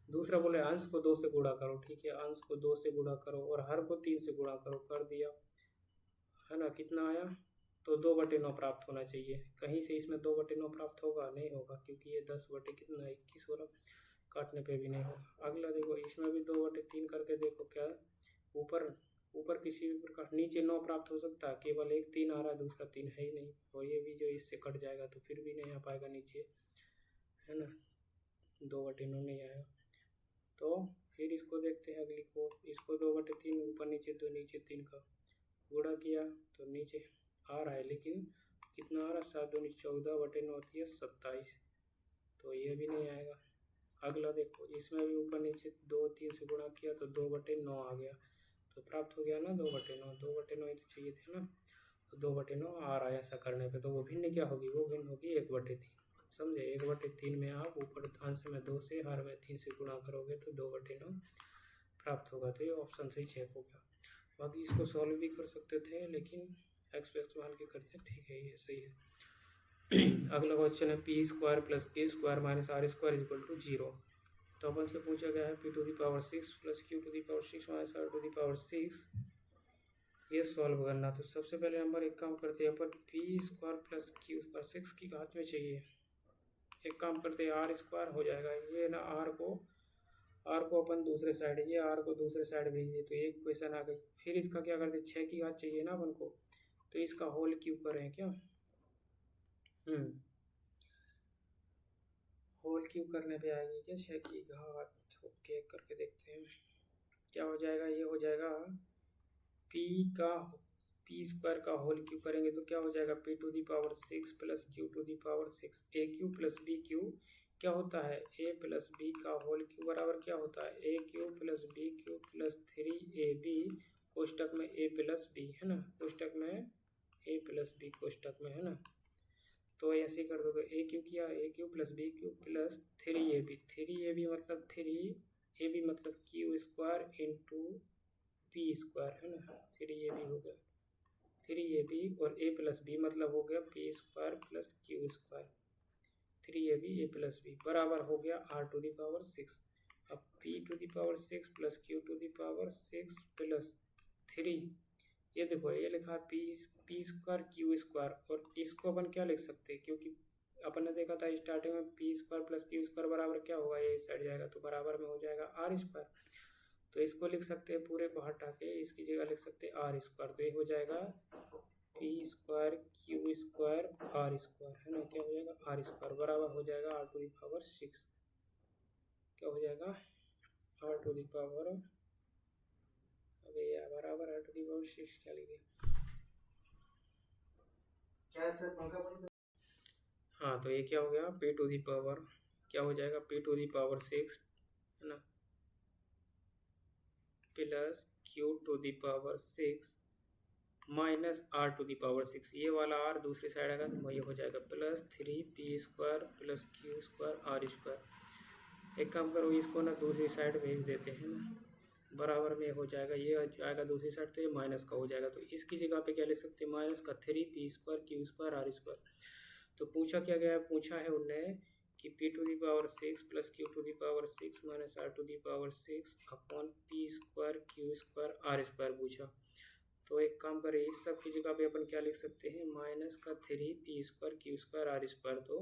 दूसरा बोले अंश को 2 से गुणा करो। ठीक है, अंश को 2 से गुणा करो और हर को 3 से गुणा करो। कर दिया है ना, कितना आया? तो 2/9 प्राप्त होना चाहिए। कहीं से इसमें 2/9 प्राप्त होगा? नहीं होगा, क्योंकि ये 10/21 हो रहा, काटने पे भी नहीं होगा। अगला देखो, इसमें भी 2/3 करके देखो क्या ऊपर ऊपर किसी भी प्रकार, नीचे 9 प्राप्त हो सकता है, केवल एक 3 आ रहा है, दूसरा 3 है ही नहीं। और ये भी जो इससे कट जाएगा तो फिर भी नहीं आ पाएगा नीचे, है ना, 2/9 नहीं आएगा। तो फिर इसको देखते हैं अगली को। इसको 2/3 ऊपर नीचे 2 नीचे 3 का गुणा किया तो नीचे आ रहा है, लेकिन कितना आ रहा है? 7 दूनी 14/9 होती है 27, तो ये भी नहीं आएगा। अगला देखो, इसमें भी ऊपर नीचे 2 3 से गुणा किया तो 2/9 आ गया, तो प्राप्त हो गया ना 2/9। 2/9 ही तो चाहिए थे ना, तो 2/9 आ रहा है ऐसा करने पे। तो वो भिन्न क्या होगी? वो भिन्न होगी 1/3। समझे? 1/3 में आप ऊपर अंश में 2 से, हर में 3 से गुणा करोगे तो 2/9 प्राप्त होगा। तो ये ऑप्शन सही चेक हो गया। बाकी इसको सॉल्व भी कर सकते थे, लेकिन एक्सप्रेस मान के करते। ठीक है, ये सही है। अगला क्वेश्चन है p² + k² - r² = 0। तो अपन से पूछा गया है p⁶ + q⁶ - r⁶ ये सॉल्व करना। तो सबसे पहले नंबर एक काम करते हैं अपन, p² + q², 6 की घात में चाहिए। एक काम करते हैं r² हो जाएगा। ये ना r को अपन दूसरे साइड, ये r को दूसरे साइड भेज दिए तो एक क्वेश्चन आ गई। फिर इसका क्या करते? 6 की घात चाहिए ना अपन को, तो इसका होल क्यूब करें क्या? होल क्यूब करने पे आएगी क्या 6 की घात? ओके, करके देखते हैं क्या हो जाएगा। ये हो जाएगा p² का होल क्यूब करेंगे तो क्या हो जाएगा? p⁶ + q⁶ a³ + b³ क्या होता है? a + b का होल क्यूब बराबर क्या होता है? a³ + b³ + 3ab कोष्टक में a + b, है ना, कोष्टक में a + b कोष्टक में, है ना। तो ऐसे कर दो, तो a³ किया, a³ + b³ + 3ab, 3ab मतलब 3ab मतलब q² × p², है ना। 3ab हो गया, 3ab और a + b मतलब हो गया p² + q², 3ab a + b बराबर हो गया r⁶। अब p⁶ + q⁶ + 3, ये देखो ये लिखा p² q² और इसको अपन क्या लिख सकते हैं? क्योंकि अपन ने देखा था स्टार्टिंग में p² + q² बराबर क्या होगा? ये इस साइड जाएगा तो बराबर में हो जाएगा r²। तो इसको लिख सकते हैं, पूरे को हटा के इसकी जगह लिख सकते हैं r²। तो ये हो जाएगा p² q² r², है ना। क्या हो जाएगा? r² बराबर हो जाएगा r⁶। क्या हो जाएगा? r⁶ अबे यार बराबर r⁶ क्या लिख दिया? हाँ, तो ये क्या हो गया? p⁴ क्या हो जाएगा? p⁶, है ना, प्लस q⁶ माइनस r⁶। ये वाला r दूसरी साइड आएगा तो वही हो जाएगा प्लस 3p² + q² r²। एक काम करो, इसको ना दूसरी साइड भेज देते हैं ना, बराबर में हो जाएगा। ये आएगा दूसरी साइड तो ये माइनस का हो जाएगा। तो इसकी जगह पे क्या ले सकते हैं? माइनस का 3p² q² r²। तो पूछा क्या गया है? पूछा है उनने कि कि p to the power 6 plus q to the power 6 minus r to the power 6 upon p square q square r square पूछा। तो एक काम करें, इस सब की जगह पे अपन क्या लिख सकते हैं, माइनस का 3 p square q square r square. तो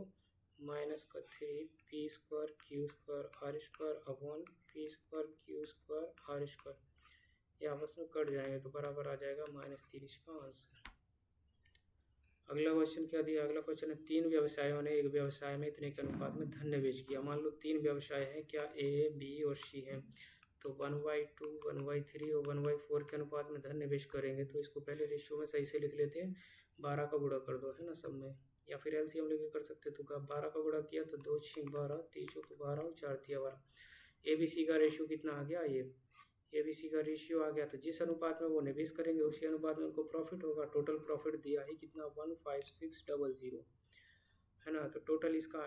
माइनस का 3 p square q square r square upon p square q square r square, ये आपस में कट जाएंगे तो बराबर आ जाएगा -3 इसका आंसर। अगला क्वेश्चन क्या दिया, अगला क्वेश्चन है 3 व्यवसायों ने एक व्यवसाय में इतने के अनुपात में धन निवेश किया। मान लो 3 व्यवसाय हैं, क्या ए बी और सी हैं, तो 1/2 1/3 और 1/4 के अनुपात में धन निवेश करेंगे। तो इसको पहले रेशियो में सही से लिख लेते हैं, 12 का गुणा कर दो है ना सब में, या फिर एलसीएम लेके कर सकते हो। तो 12 का गुणा किया तो 2 6 12, 3 चौको 12 और 4 तिया 12। ए बी सी का रेशियो कितना आ गया, ये ए बी सी का रेशियो आ गया। तो जिस अनुपात में वो निवेश करेंगे उसी अनुपात में उनको प्रॉफिट होगा। टोटल प्रॉफिट दिया है कितना, 15600 है ना। तो टोटल इसका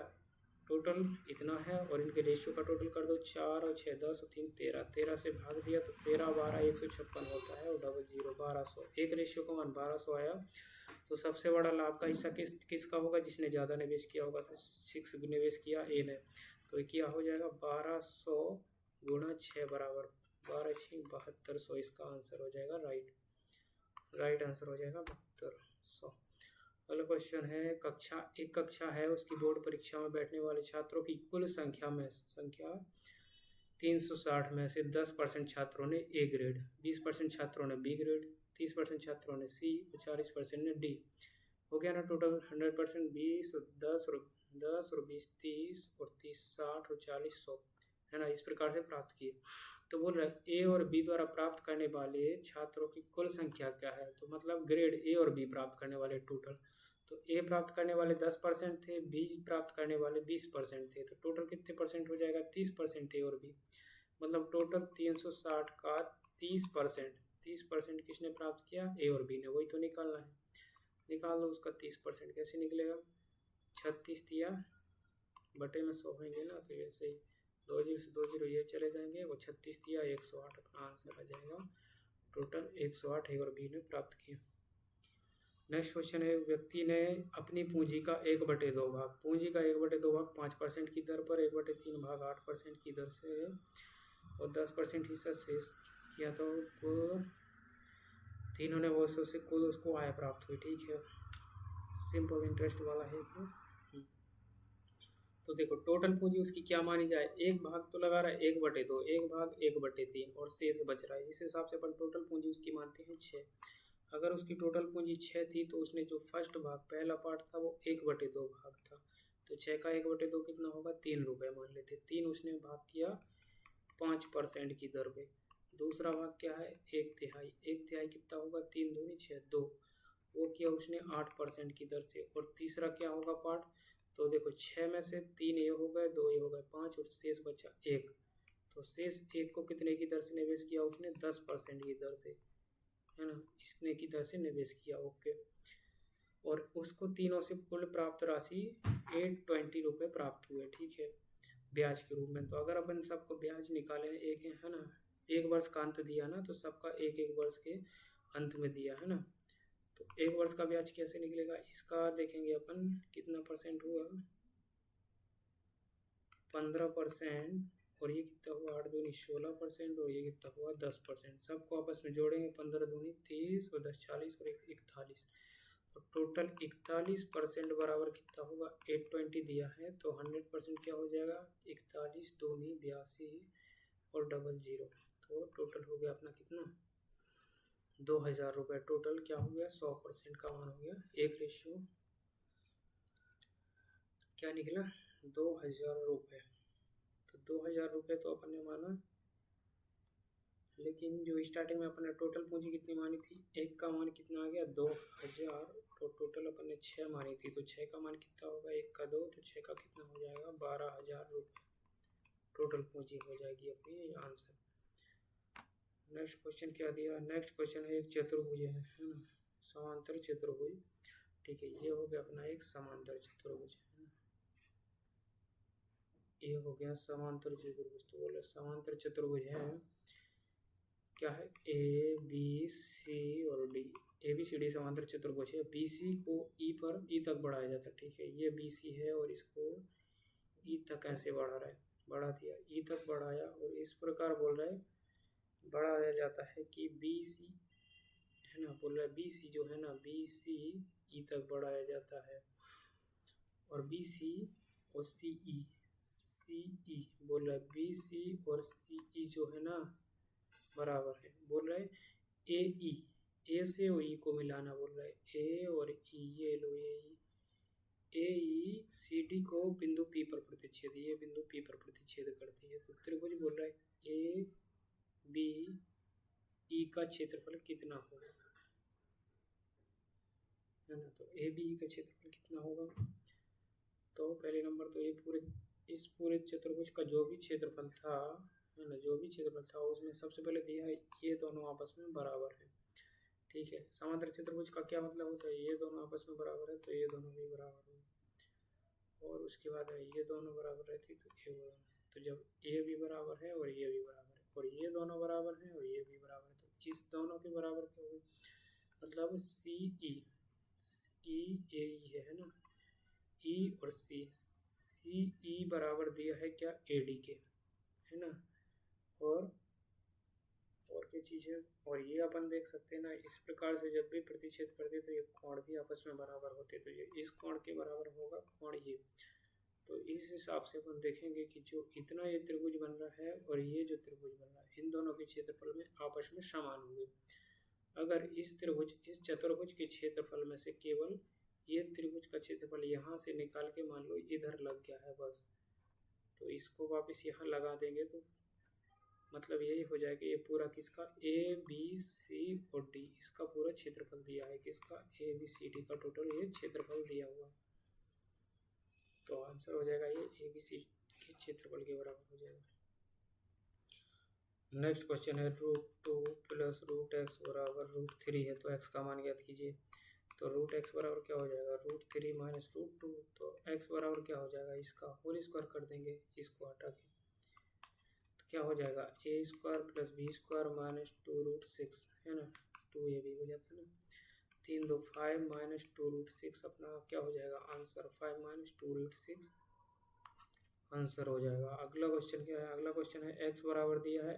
टोटल इतना है और इनके रेशियो का टोटल कर दो, 4 और 6 10 और 3 13, 13 से भाग दिया तो 13 12 156 होता है और 00 1200, एक रेशियो का मान 1200 आया। तो सबसे बड़ा लाभ का हिस्सा किसका होगा, जिसने ज़्यादा निवेश किया होगा। तो 6 निवेश किया ए ने, तो क्या हो जाएगा 1200 गुणा 6 बराबर 12 6 7200, इसका आंसर हो जाएगा राइट आंसर हो जाएगा 7200। अगला क्वेश्चन है, एक कक्षा है, उसकी बोर्ड परीक्षा में बैठने वाले छात्रों की कुल संख्या 360 में से 10% छात्रों ने ए ग्रेड, 20% छात्रों ने बी ग्रेड, 30% छात्रों ने सी और 40% ने डी। हो गया ना टोटल 100%, 20 और 10 और 20 30 और 30 60 और 40 100 है ना, इस प्रकार से प्राप्त किए। तो बोल रहा है ए और बी द्वारा प्राप्त करने वाले छात्रों की कुल संख्या क्या है, तो मतलब ग्रेड ए और बी प्राप्त करने वाले टोटल। तो ए प्राप्त करने वाले 10% थे, बी प्राप्त करने वाले 20% थे, तो टोटल कितने परसेंट हो जाएगा, 30% ए और बी। मतलब टोटल 360 का 30% किसने प्राप्त किया, ए और बी ने, वही तो निकालना है। निकाल लो उसका 30%, कैसे निकलेगा, 36 दिया बटे में 100 होंगे ना, तो ऐसे ही 2 0 से 2 0 ये चले जाएंगे, वो 36 दिया 108, अपना आंसर आ जाएगा। टोटल 108 ए और बी ने प्राप्त किया। नेक्स्ट क्वेश्चन है, व्यक्ति ने अपनी पूंजी का 1/2 भाग, पूंजी का 1/2 भाग 5% की दर पर 1/3 भाग 8% की दर से और 10% हिस्सा शेष किया। तो तीनों ने वो से कुल उसको आय प्राप्त हुई। ठीक है, सिंपल इंटरेस्ट वाला है ये। तो देखो टोटल पूंजी उसकी क्या मानी जाए, एक भाग तो लगा रहा है 1/2, एक भाग 1/3 और शेष बच रहा है। इस हिसाब से अपन टोटल पूंजी उसकी मानते हैं 6। अगर उसकी टोटल पूंजी 6 थी तो उसने जो फर्स्ट भाग पहला पार्ट था वो 1/2 भाग था। तो 6 का 1/2 कितना होगा, 3 रुपये मान लेते। 3 उसने भाग किया 5% की दर पे। दूसरा भाग क्या है, 1/3, 1/3 कितना होगा, 3 दूनी 6 2, वो किया उसने 8% की दर से। और तीसरा क्या होगा पार्ट, तो देखो 6 में से 3 ये हो गए, 2 ये हो गए, 5 और शेष बचा 1। तो शेष 1 को कितने की दर से निवेश किया उसने, 10% की दर से, है ना, इसने की दर से निवेश किया। ओके, और उसको तीनों से कुल प्राप्त राशि 820 रुपये प्राप्त हुए। ठीक है, ब्याज के रूप में। तो अगर अपन सबको ब्याज निकालें, एक है ना, 1 वर्ष का अंत दिया ना, तो सबका 1 वर्ष के अंत में दिया है ना। तो 1 वर्ष का ब्याज कैसे निकलेगा, इसका देखेंगे अपन कितना परसेंट हुआ, 15%, और ये कितना हुआ 8 दूनी 16%, और ये कितना हुआ 10%। सबको आपस में जोड़ेंगे, 15 दूनी 30 और 10 40 और 41, तो टोटल 41% बराबर कितना होगा, 820 दिया है। तो 100% क्या हो जाएगा, 41 दूनी 82 और 00। तो टोटल हो गया अपना कितना, 2000 रुपये। टोटल क्या हो गया, 100% का मान हो गया। एक रेशियो क्या निकला, 2000 रुपये। तो 2000 रुपये तो अपन ने माना, लेकिन जो स्टार्टिंग में अपन ने टोटल पूंजी कितनी मानी थी, 1 का मान कितना आ गया 2000, तो टोटल अपन ने 6 मानी थी, तो 6 का मान कितना होगा, 1 का 2, तो 6 का कितना हो जाएगा 12000 रुपये टोटल पूंजी हो जाएगी अपनी आंसर। नेक्स्ट क्वेश्चन क्या दिया, नेक्स्ट क्वेश्चन है, एक चतुर्भुज है ना, समांतर चतुर्भुज। ठीक है, ये हो गया अपना एक समांतर चतुर्भुज, है ना, ये हो गया समांतर चतुर्भुज। तो बोले समांतर चतुर्भुज है क्या है, ए बी सी और D, A B C D समांतर चतुर्भुज है। बी सी को ई पर ई तक बढ़ाया जाता है। ठीक है, ये बी सी है और इसको ई तक ऐसे बढ़ा दिया, ई तक बढ़ाया और इस प्रकार बोल रहा है बढ़ाया जाता है कि बी सी है ना, बोल रहा है बी सी जो है ना, बी सी ई तक बढ़ाया जाता है और बी सी और सी ई बोल रहा है बी सी और सी ई जो है ना बराबर है। बोल रहा है ए से और ई को मिलाना, बोल रहा है ए और ई, ये लो ए ई सी डी को बिंदु पी पर प्रतिच्छेद, ये बिंदु पी पर प्रतिच्छेद करती है। तो त्रिभुज बोल रहा है ए बी ई का क्षेत्रफल कितना होगा, है ना। तो ए बी ई का क्षेत्रफल कितना होगा, तो पहले नंबर तो इस पूरे चतुर्भुज का जो भी क्षेत्रफल था, है ना, जो भी क्षेत्रफल था उसमें सबसे पहले दिया है ये दोनों आपस में बराबर है। ठीक है, समांतर चतुर्भुज का क्या मतलब होता है, ये दोनों आपस में बराबर है तो ये दोनों भी बराबर हो, और उसके बाद ये दोनों बराबर रहती तो ये दोनों, तो जब ए भी बराबर है और ये भी बराबर है और ये दोनों बराबर है और ये भी बराबर है, तो इस दोनों के बराबर क्या होगी, मतलब सी ई ए ई है ना, ई और सी ई बराबर दिया है क्या ए डी के, है ना। और क्या चीज़ है, और ये अपन देख सकते हैं ना, इस प्रकार से जब भी प्रतिच्छेद करते तो ये कोण भी आपस में बराबर होते, तो ये इस कोण के बराबर होगा कोण ये। तो इस हिसाब से अपन देखेंगे कि जो इतना ये त्रिभुज बन रहा है और ये जो त्रिभुज बन रहा है इन दोनों के क्षेत्रफल में आपस में समान होंगे। अगर इस चतुर्भुज के क्षेत्रफल में से केवल ये त्रिभुज का क्षेत्रफल यहाँ से निकाल के मान लो इधर लग गया है बस, तो इसको वापस यहाँ लगा देंगे तो मतलब यही हो जाएगा, ये पूरा किसका ए बी सी और डी इसका पूरा क्षेत्रफल दिया है, किसका ए बी सी डी का टोटल ये क्षेत्रफल दिया हुआ है। तो आंसर हो जाएगा ये ए बी सी के क्षेत्रफल के बराबर हो जाएगा। नेक्स्ट क्वेश्चन है √2 प्लस √x बराबर √3 है, तो x का मान ज्ञात कीजिए। तो √x बराबर क्या हो जाएगा, √3 माइनस √2, तो x बराबर क्या हो जाएगा, इसका होल स्क्वायर कर देंगे इसको हटा के, तो क्या हो जाएगा a square plus B square minus 2√6 है ना, 2 ये भी हो जाता है ना, 3 2 5 माइनस 2√6 अपना क्या हो जाएगा आंसर, 5 माइनस 2√6 आंसर हो जाएगा। अगला क्वेश्चन क्या है, अगला क्वेश्चन है x बराबर दिया है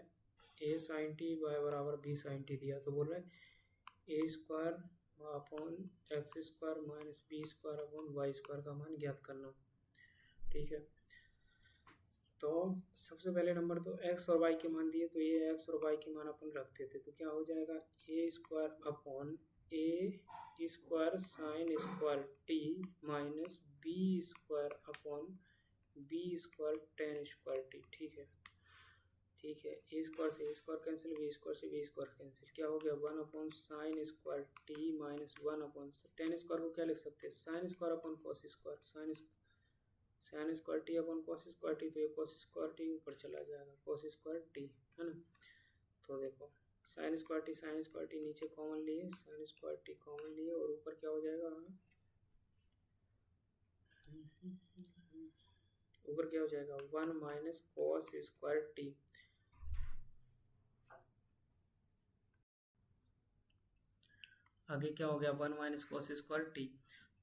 ए साइन टी, वाई बराबर बी साइन टी दिया, तो बोल रहा है a square upon x square minus b square upon y square का मान ज्ञात करना। ठीक है, तो सबसे पहले नंबर तो x और y के मान दिए, तो ये x और y के मान अपन रखते थे, तो क्या हो जाएगा a square upon a square sine square t minus b square upon b square tan square t. ठीक है, ए स्क्वायर से a square cancel, b square से बी स्क्वायर कैंसिल, क्या हो गया 1 upon sine square t minus 1 upon tan square को क्या लिख सकते हैं sine square upon cos square, sine square t upon cos square t, तो ये कॉस स्क्वायर टी ऊपर चला जाएगा कॉस स्क्वायर टी, है ना। तो देखो साइन स्क्वायर टी नीचे कॉमन लिए, साइन स्क्वायर टी कॉमन लिए और ऊपर क्या हो जाएगा, ऊपर क्या हो जाएगा 1 माइनस कॉस स्क्वायर टी, आगे क्या हो गया 1 माइनस कॉस स्क्वायर टी,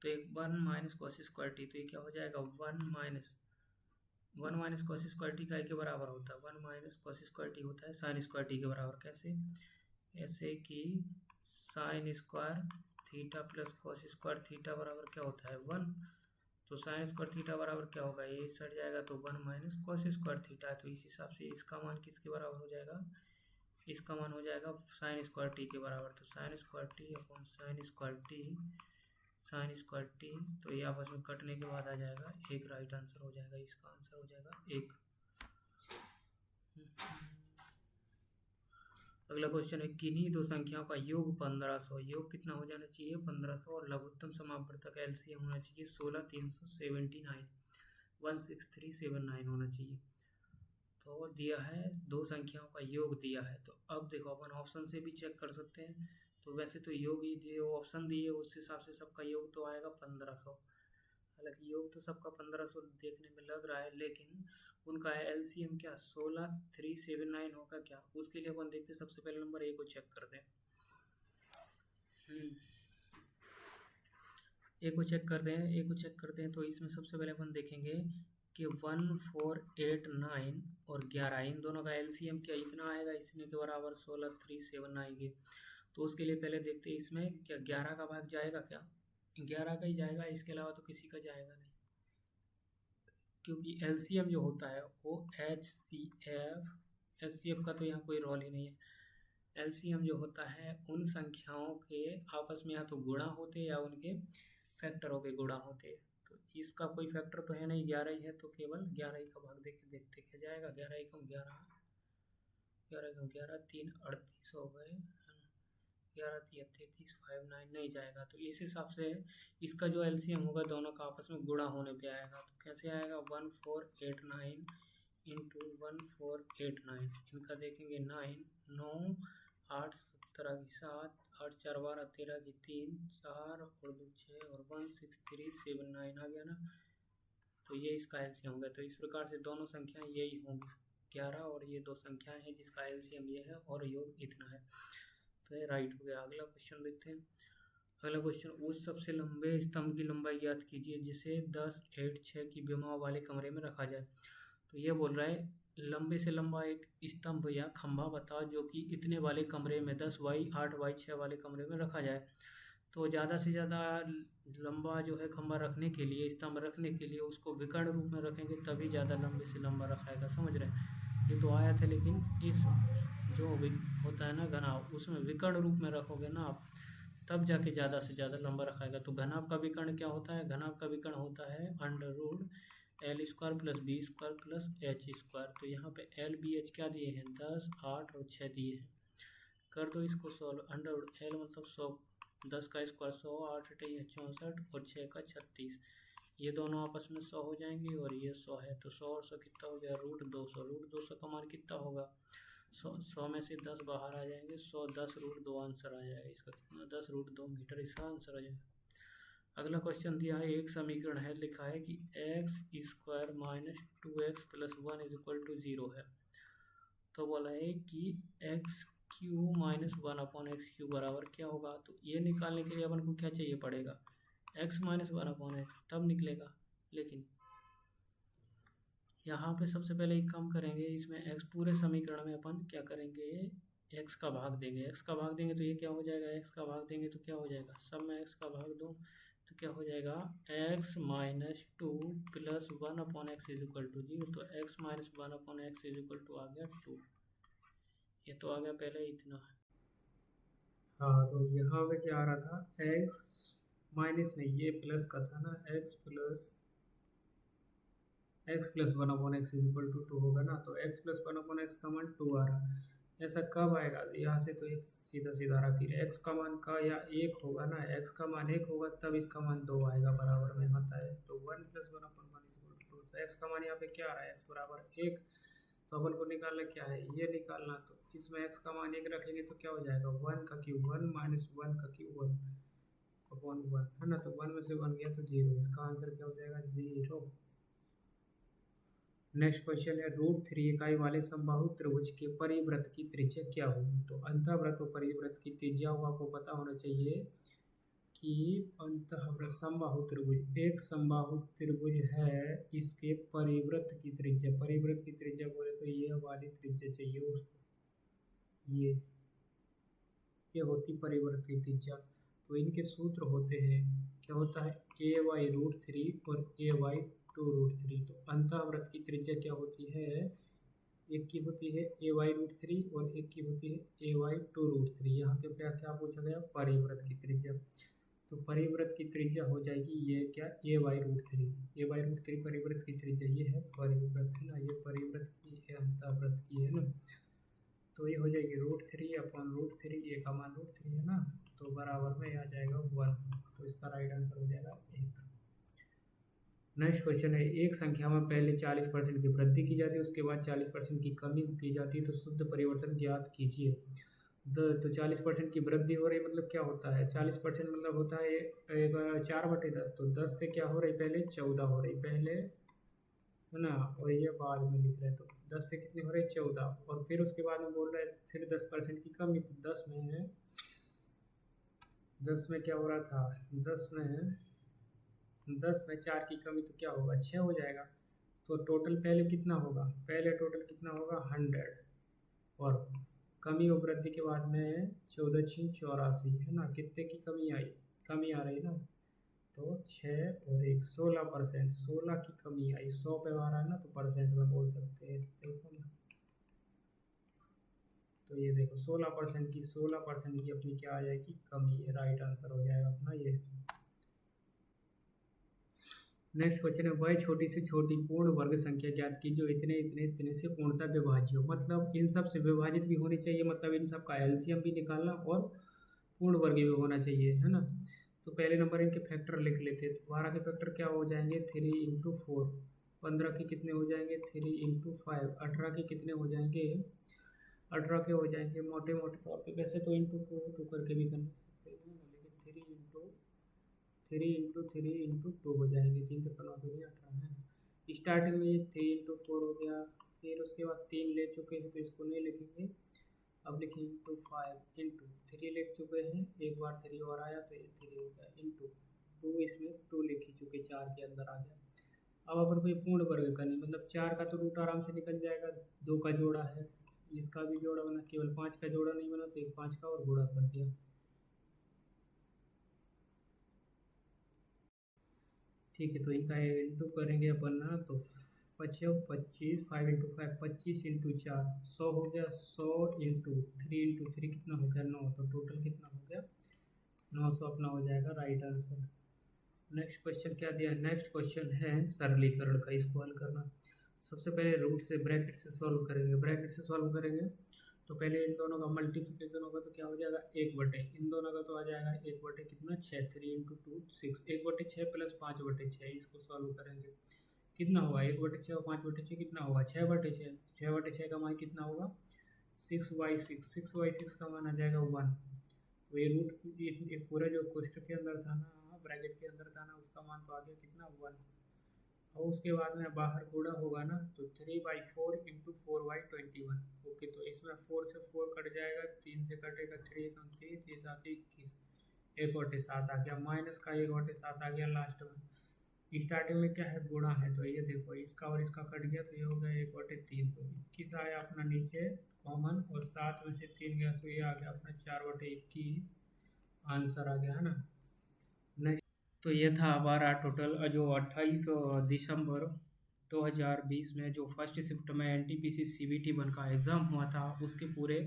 तो एक 1 माइनस कॉस स्क्वायर टी, तो ये क्या हो जाएगा 1 माइनस कॉस स्क्वायर टी का के बराबर होता है, 1 माइनस कॉस स्क्वायर टी होता है साइन स्क्वायर टी के बराबर। कैसे, ऐसे कि sine square theta plus cos square theta बराबर क्या होता है 1, तो साइन स्क्वायर थीटा बराबर क्या होगा, ये सट जाएगा तो 1 माइनस कॉस स्क्वायर थीटा है, तो इस हिसाब से इसका मान किसके बराबर हो जाएगा, इसका मान हो जाएगा साइन स्क्वायर टी के बराबर, तो sign square t upon sine square t, तो ये आपस में कटने के बाद आ जाएगा एक, राइट आंसर हो जाएगा, इसका आंसर हो जाएगा एक। अगला क्वेश्चन है किन्हीं दो संख्याओं का योग 1500, योग कितना हो जाना चाहिए 1500, और लघुत्तम समापवर्तक एलसीएम होना चाहिए 16379 16379 होना चाहिए। तो दिया है दो संख्याओं का योग दिया है, तो अब देखो अपन ऑप्शन से भी चेक कर सकते हैं, तो वैसे तो योग जो ऑप्शन दिए उस हिसाब से सबका योग तो आएगा 1500, हालांकि योग तो सबका 1500 देखने में लग रहा है, लेकिन उनका एलसीएम क्या 16379 होगा क्या, उसके लिए अपन देखते हैं सबसे पहले नंबर ए को चेक करते हैं। ए को चेक करते हैं, तो इसमें सबसे पहले अपन देखेंगे कि 1489 और 11 इन दोनों का एलसीएम क्या इतना आएगा, इतने के बराबर 16379 आएंगे। तो उसके लिए पहले देखते हैं इसमें क्या 11 का भाग जाएगा, क्या 11 का ही जाएगा, इसके अलावा तो किसी का जाएगा नहीं, क्योंकि एलसीएम जो होता है वो एचसीएफ का तो यहाँ कोई रोल ही नहीं है। एलसीएम जो होता है उन संख्याओं के आपस में या तो गुणा होते या उनके फैक्टरों के गुणा होते। तो इसका कोई फैक्टर तो है नहीं, 11 ही है, तो केवल 11 ही का भाग देके देखते क्या जाएगा। 11 एकम 11, 11 एकम 11, 3 38 हो गए, 11 3 33 59 नहीं जाएगा। तो इस हिसाब से इसका जो एलसीएम होगा दोनों का आपस में गुणा होने पे आएगा। तो कैसे आएगा, 1489 इंटू 1489, इनका देखेंगे 9 9 8 17 की 7, 8 4 12 13 की 3 4 और 2 6 और 16379 आ गया ना। तो ये इसका एलसीएम होगा। तो इस प्रकार से दोनों संख्याएं यही होंगी, 11 और ये दो संख्याएं हैं जिसका एलसीएम ये है और योग इतना है। तो ये राइट हो गया। अगला क्वेश्चन देखते हैं। अगला क्वेश्चन, उस सबसे लंबे स्तंभ की लंबाई ज्ञात कीजिए जिसे 10 8 6 की विमाओं वाले कमरे में रखा जाए। तो ये बोल रहा है लंबे से लंबा एक स्तंभ या खंभा बताओ जो कि इतने वाले कमरे में 10 बाई 8 बाई 6 वाले कमरे में रखा जाए। तो ज़्यादा से ज़्यादा लंबा जो है खंभा रखने के लिए, स्तंभ रखने के लिए उसको विकर्ण रूप में रखेंगे तभी ज़्यादा लंबे से लंबा रखाएगा। समझ रहे हैं, ये तो आया था, लेकिन इस जो होता है ना घनाभ, उसमें विकर्ण रूप में रखोगे ना आप, तब जाके ज़्यादा से ज़्यादा लंबा रखाएगा। तो घनाभ का विकर्ण क्या होता है, घनाभ का विकर्ण होता है under root L square plus B square plus H square. तो यहाँ पे एल बी एच क्या दिए हैं, 10 8 और 6 दिए हैं। कर दो इसको सॉल्व, अंडर रूट एल मतलब 100, 10 का स्क्वायर 100, 8 8 है 64 और 6 का 36, ये दोनों आपस में 100 हो जाएंगे और ये 100 है। तो 100 और 100 कितना हो गया, रूट 200। रूट 200 का मान कितना होगा, 100 में से 10 बाहर आ जाएंगे, 100 10 रूट 2 आंसर आ जाएगा। इसका कितना, 10 रूट 2 मीटर, इसका आंसर आ जाएगा। अगला क्वेश्चन दिया है, एक समीकरण है, लिखा है कि x square minus 2x plus 1 is equal to 0 है। तो बोला है कि x cube minus 1 upon x cube बराबर क्या होगा। तो ये निकालने के लिए अपन को क्या चाहिए पड़ेगा, एक्स माइनस 1 अपॉन एक्स, तब निकलेगा। लेकिन यहाँ पे सबसे पहले एक काम करेंगे, इसमें एक्स पूरे समीकरण में अपन क्या करेंगे, एक्स का भाग देंगे। एक्स का भाग देंगे तो ये क्या हो जाएगा, एक्स का भाग देंगे तो क्या हो जाएगा, सब में एक्स का भाग दो तो क्या हो जाएगा, x minus 2 plus 1 upon x is equal to 0। तो x minus 1 upon x is equal to आ गया 2। ये तो आ गया पहले इतना। हाँ, तो यहाँ पे क्या आ रहा था, एक्स माइनस नहीं, ये प्लस का था ना, x plus 1 upon x is equal to 2 होगा ना। तो एक्स प्लस 1 अपॉन एक्स का मान 2 आ रहा। ऐसा कब आएगा, यहाँ से तो एक सीधा सीधा आ रहा। फिर एक्स का मान का या 1 होगा ना, एक्स का मान 1 होगा तब इसका मान 2 आएगा, बराबर में आता है। तो 1 plus 1 upon 1 is equal to 2। तो एक्स का मान यहाँ पे क्या आ रहा है, एक्स बराबर 1। तो अपन को निकालना क्या है, ये निकालना। तो इसमें एक्स का मान 1 रखेंगे तो क्या हो जाएगा, 1 का क्यूब 1 माइनस 1 का क्यूब 1 अपॉन 1 है ना। तो 1 में से 1 गया तो 0, इसका आंसर क्या हो जाएगा, 0। नेक्स्ट क्वेश्चन है, रूट 3 इकाई वाले समबाहु त्रिभुज के परिवृत्त की त्रिज्या क्या होगी। तो अंतःवृत्त और परिवृत्त की त्रिज्या को आपको पता होना चाहिए कि अंतःवृत्त समबाहु त्रिभुज, एक समबाहु त्रिभुज है, इसके परिवृत्त की त्रिज्या, परिवृत्त की त्रिज्या बोले तो ये वाली त्रिज्या चाहिए उसको, ये होती परिवृत्त की त्रिज्या। तो इनके सूत्र होते हैं, क्या होता है, ए वाई रूट 3 और ए वाई 2 रूट 3। तो अंतःवृत्त की त्रिज्या क्या होती है, एक की होती है ए वाई रूट 3 और एक की होती है ए वाई 2 रूट 3। यहाँ के क्या क्या पूछा गया, परिवृत्त की त्रिज्या। तो परिवृत्त की त्रिज्या हो जाएगी ये क्या, ए वाई रूट 3। ए वाई रूट 3 परिवृत्त की त्रिज्या, ये है परिवृत्त है ना, ये परिवृत्त की है, अंतःवृत्त की है ना। तो ये हो जाएगी रूट 3 अपॉन रूट 3, ए का मान रूट 3 है ना, तो बराबर में आ जाएगा 1। तो इसका राइट आंसर हो जाएगा 1। नेक्स्ट क्वेश्चन है, एक संख्या में पहले 40% की वृद्धि की जाती है, उसके बाद 40% की कमी की जाती है, तो शुद्ध परिवर्तन ज्ञात कीजिए। तो 40% की वृद्धि हो रही मतलब क्या होता है, 40% मतलब होता है एक 4/10। तो 10 से क्या हो रही, पहले 14 हो रही पहले है ना, और ये बाद में लिख रहे हैं। तो 10 से कितनी हो रही, 14, और फिर उसके बाद में बोल रहे हैं फिर 10% की कमी। तो 10 में क्या हो रहा था, 10 में 4 की कमी तो क्या होगा, 6 हो जाएगा। तो टोटल पहले कितना होगा, पहले टोटल कितना होगा 100, और कमी और वृद्धि के बाद में 1484 है ना, कितने की कमी आई, कमी आ रही ना, तो 6 और 1 16%, 16 की कमी आई, 100 पे आ रहा है ना, तो परसेंट में बोल सकते हैं, देखो ना, तो ये देखो 16% की, 16% की अपनी क्या आ जाएगी, कमी, ये राइट आंसर हो जाएगा अपना ये। नेक्स्ट क्वेश्चन है, वह छोटी से छोटी पूर्ण वर्ग संख्या ज्ञात की जो इतने इतने इतने से पूर्णतः विभाज्य हो, मतलब इन सब से विभाजित भी होनी चाहिए, मतलब इन सब का एलसीएम भी निकालना और पूर्ण वर्ग भी होना चाहिए, है ना। तो पहले नंबर इनके फैक्टर लिख लेते हैं, तो 12 के फैक्टर क्या हो जाएंगे 3 इंटू 4, 15 के कितने हो जाएंगे 3 इंटू 5, 18 के कितने हो जाएंगे 18 के हो जाएंगे मोटे मोटे तौर पे, वैसे तो इंटू टू करके भी कर सकते हैं, लेकिन 3 इंटू 2 हो जाएंगे, 3 से 15 तो 18 है। स्टार्टिंग में ये 3 इंटू 4 हो गया, फिर उसके बाद 3 ले चुके हैं तो इसको नहीं लिखेंगे, अब लिखेंगे इंटू 5 इंटू 3 लिख चुके हैं, एक बार 3 और आया तो ये 3 हो गया, इंटू 2, इसमें 2 लिख ही चुके, 4 के अंदर आ गया। अब अपन को ये पूर्ण वर्ग करनी, मतलब 4 का तो रूट आराम से निकल जाएगा, 2 का जोड़ा है, इसका भी जोड़ा बना, केवल 5 का जोड़ा नहीं बना, तो एक 5 का और गुणा कर दिया। ठीक है, तो इनका इंटू करेंगे अपन ना, तो 25, 5 इंटू 5 25 इंटू 4 100 हो गया, 100 इंटू 3 कितना हो गया 9, तो टोटल कितना हो गया 900 अपना हो जाएगा राइट आंसर। नेक्स्ट क्वेश्चन क्या दिया, नेक्स्ट क्वेश्चन है सरलीकरण का, इसको हल करना। सबसे पहले रूट से ब्रैकेट से सॉल्व करेंगे, ब्रैकेट से सॉल्व करेंगे तो पहले इन दोनों का मल्टीप्लिकेशन होगा तो क्या हो जाएगा 1/, इन दोनों का तो आ जाएगा 1/, कितना 6, 3 इंटू 2 6, 1/6 प्लस 5/6, इसको सॉल्व करेंगे कितना होगा 1/6 और 5/6 कितना होगा 6/6, 6/6 का मान कितना होगा 6/6, 6/6 का मान आ जाएगा 1, तो ये रूट ये पूरा जो कोष्टक के अंदर था ना, ब्रैकेट के अंदर था ना, उसका मान तो आ गया कितना 1, और उसके बाद में बाहर गुणा होगा ना, तो 3/4 इंटू 4/21, ओके, तो इसमें 4 से 4 कट जाएगा, 3 से कटेगा 3 कम 3 3 7 21, 1/7 आ गया, माइनस का 1/7 आ गया लास्ट में। स्टार्टिंग में क्या है गुणा है, तो ये देखो इसका और इसका कट गया, तो ये हो गया 1/3, तो 21 आया अपना नीचे कॉमन, और 7 में से 3 गया तो ये आ गया अपना 4/21 आंसर आ गया, है ना। नेक्स्ट, तो ये था हमारा टोटल जो 28 दिसंबर 2020 में जो फर्स्ट शिफ्ट में एनटीपीसी सीबीटी 1 का एग्ज़ाम हुआ था, उसके पूरे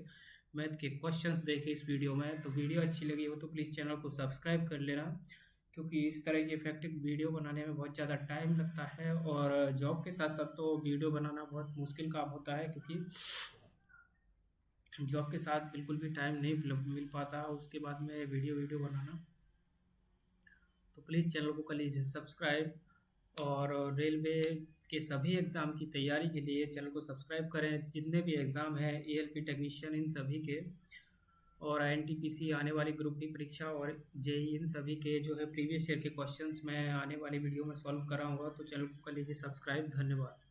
मैथ के क्वेश्चंस देखे इस वीडियो में। तो वीडियो अच्छी लगी हो तो प्लीज़ चैनल को सब्सक्राइब कर लेना, क्योंकि इस तरह की इफेक्टिव वीडियो बनाने में बहुत ज़्यादा टाइम लगता है, और जॉब के साथ साथ तो वीडियो बनाना बहुत मुश्किल काम होता है, क्योंकि जॉब के साथ बिल्कुल भी टाइम नहीं मिल पाता उसके बाद में वीडियो बनाना। तो प्लीज़ चैनल को कर लीजिए सब्सक्राइब, और रेलवे के सभी एग्ज़ाम की तैयारी के लिए चैनल को सब्सक्राइब करें, जितने भी एग्ज़ाम हैं एएलपी टेक्नीशियन इन सभी के, और एनटीपीसी आने वाली ग्रुप डी परीक्षा और जेई इन सभी के जो है प्रीवियस ईयर के क्वेश्चंस मैं आने वाली वीडियो में सॉल्व कराऊंगा, तो चैनल को कर लीजिए सब्सक्राइब। धन्यवाद।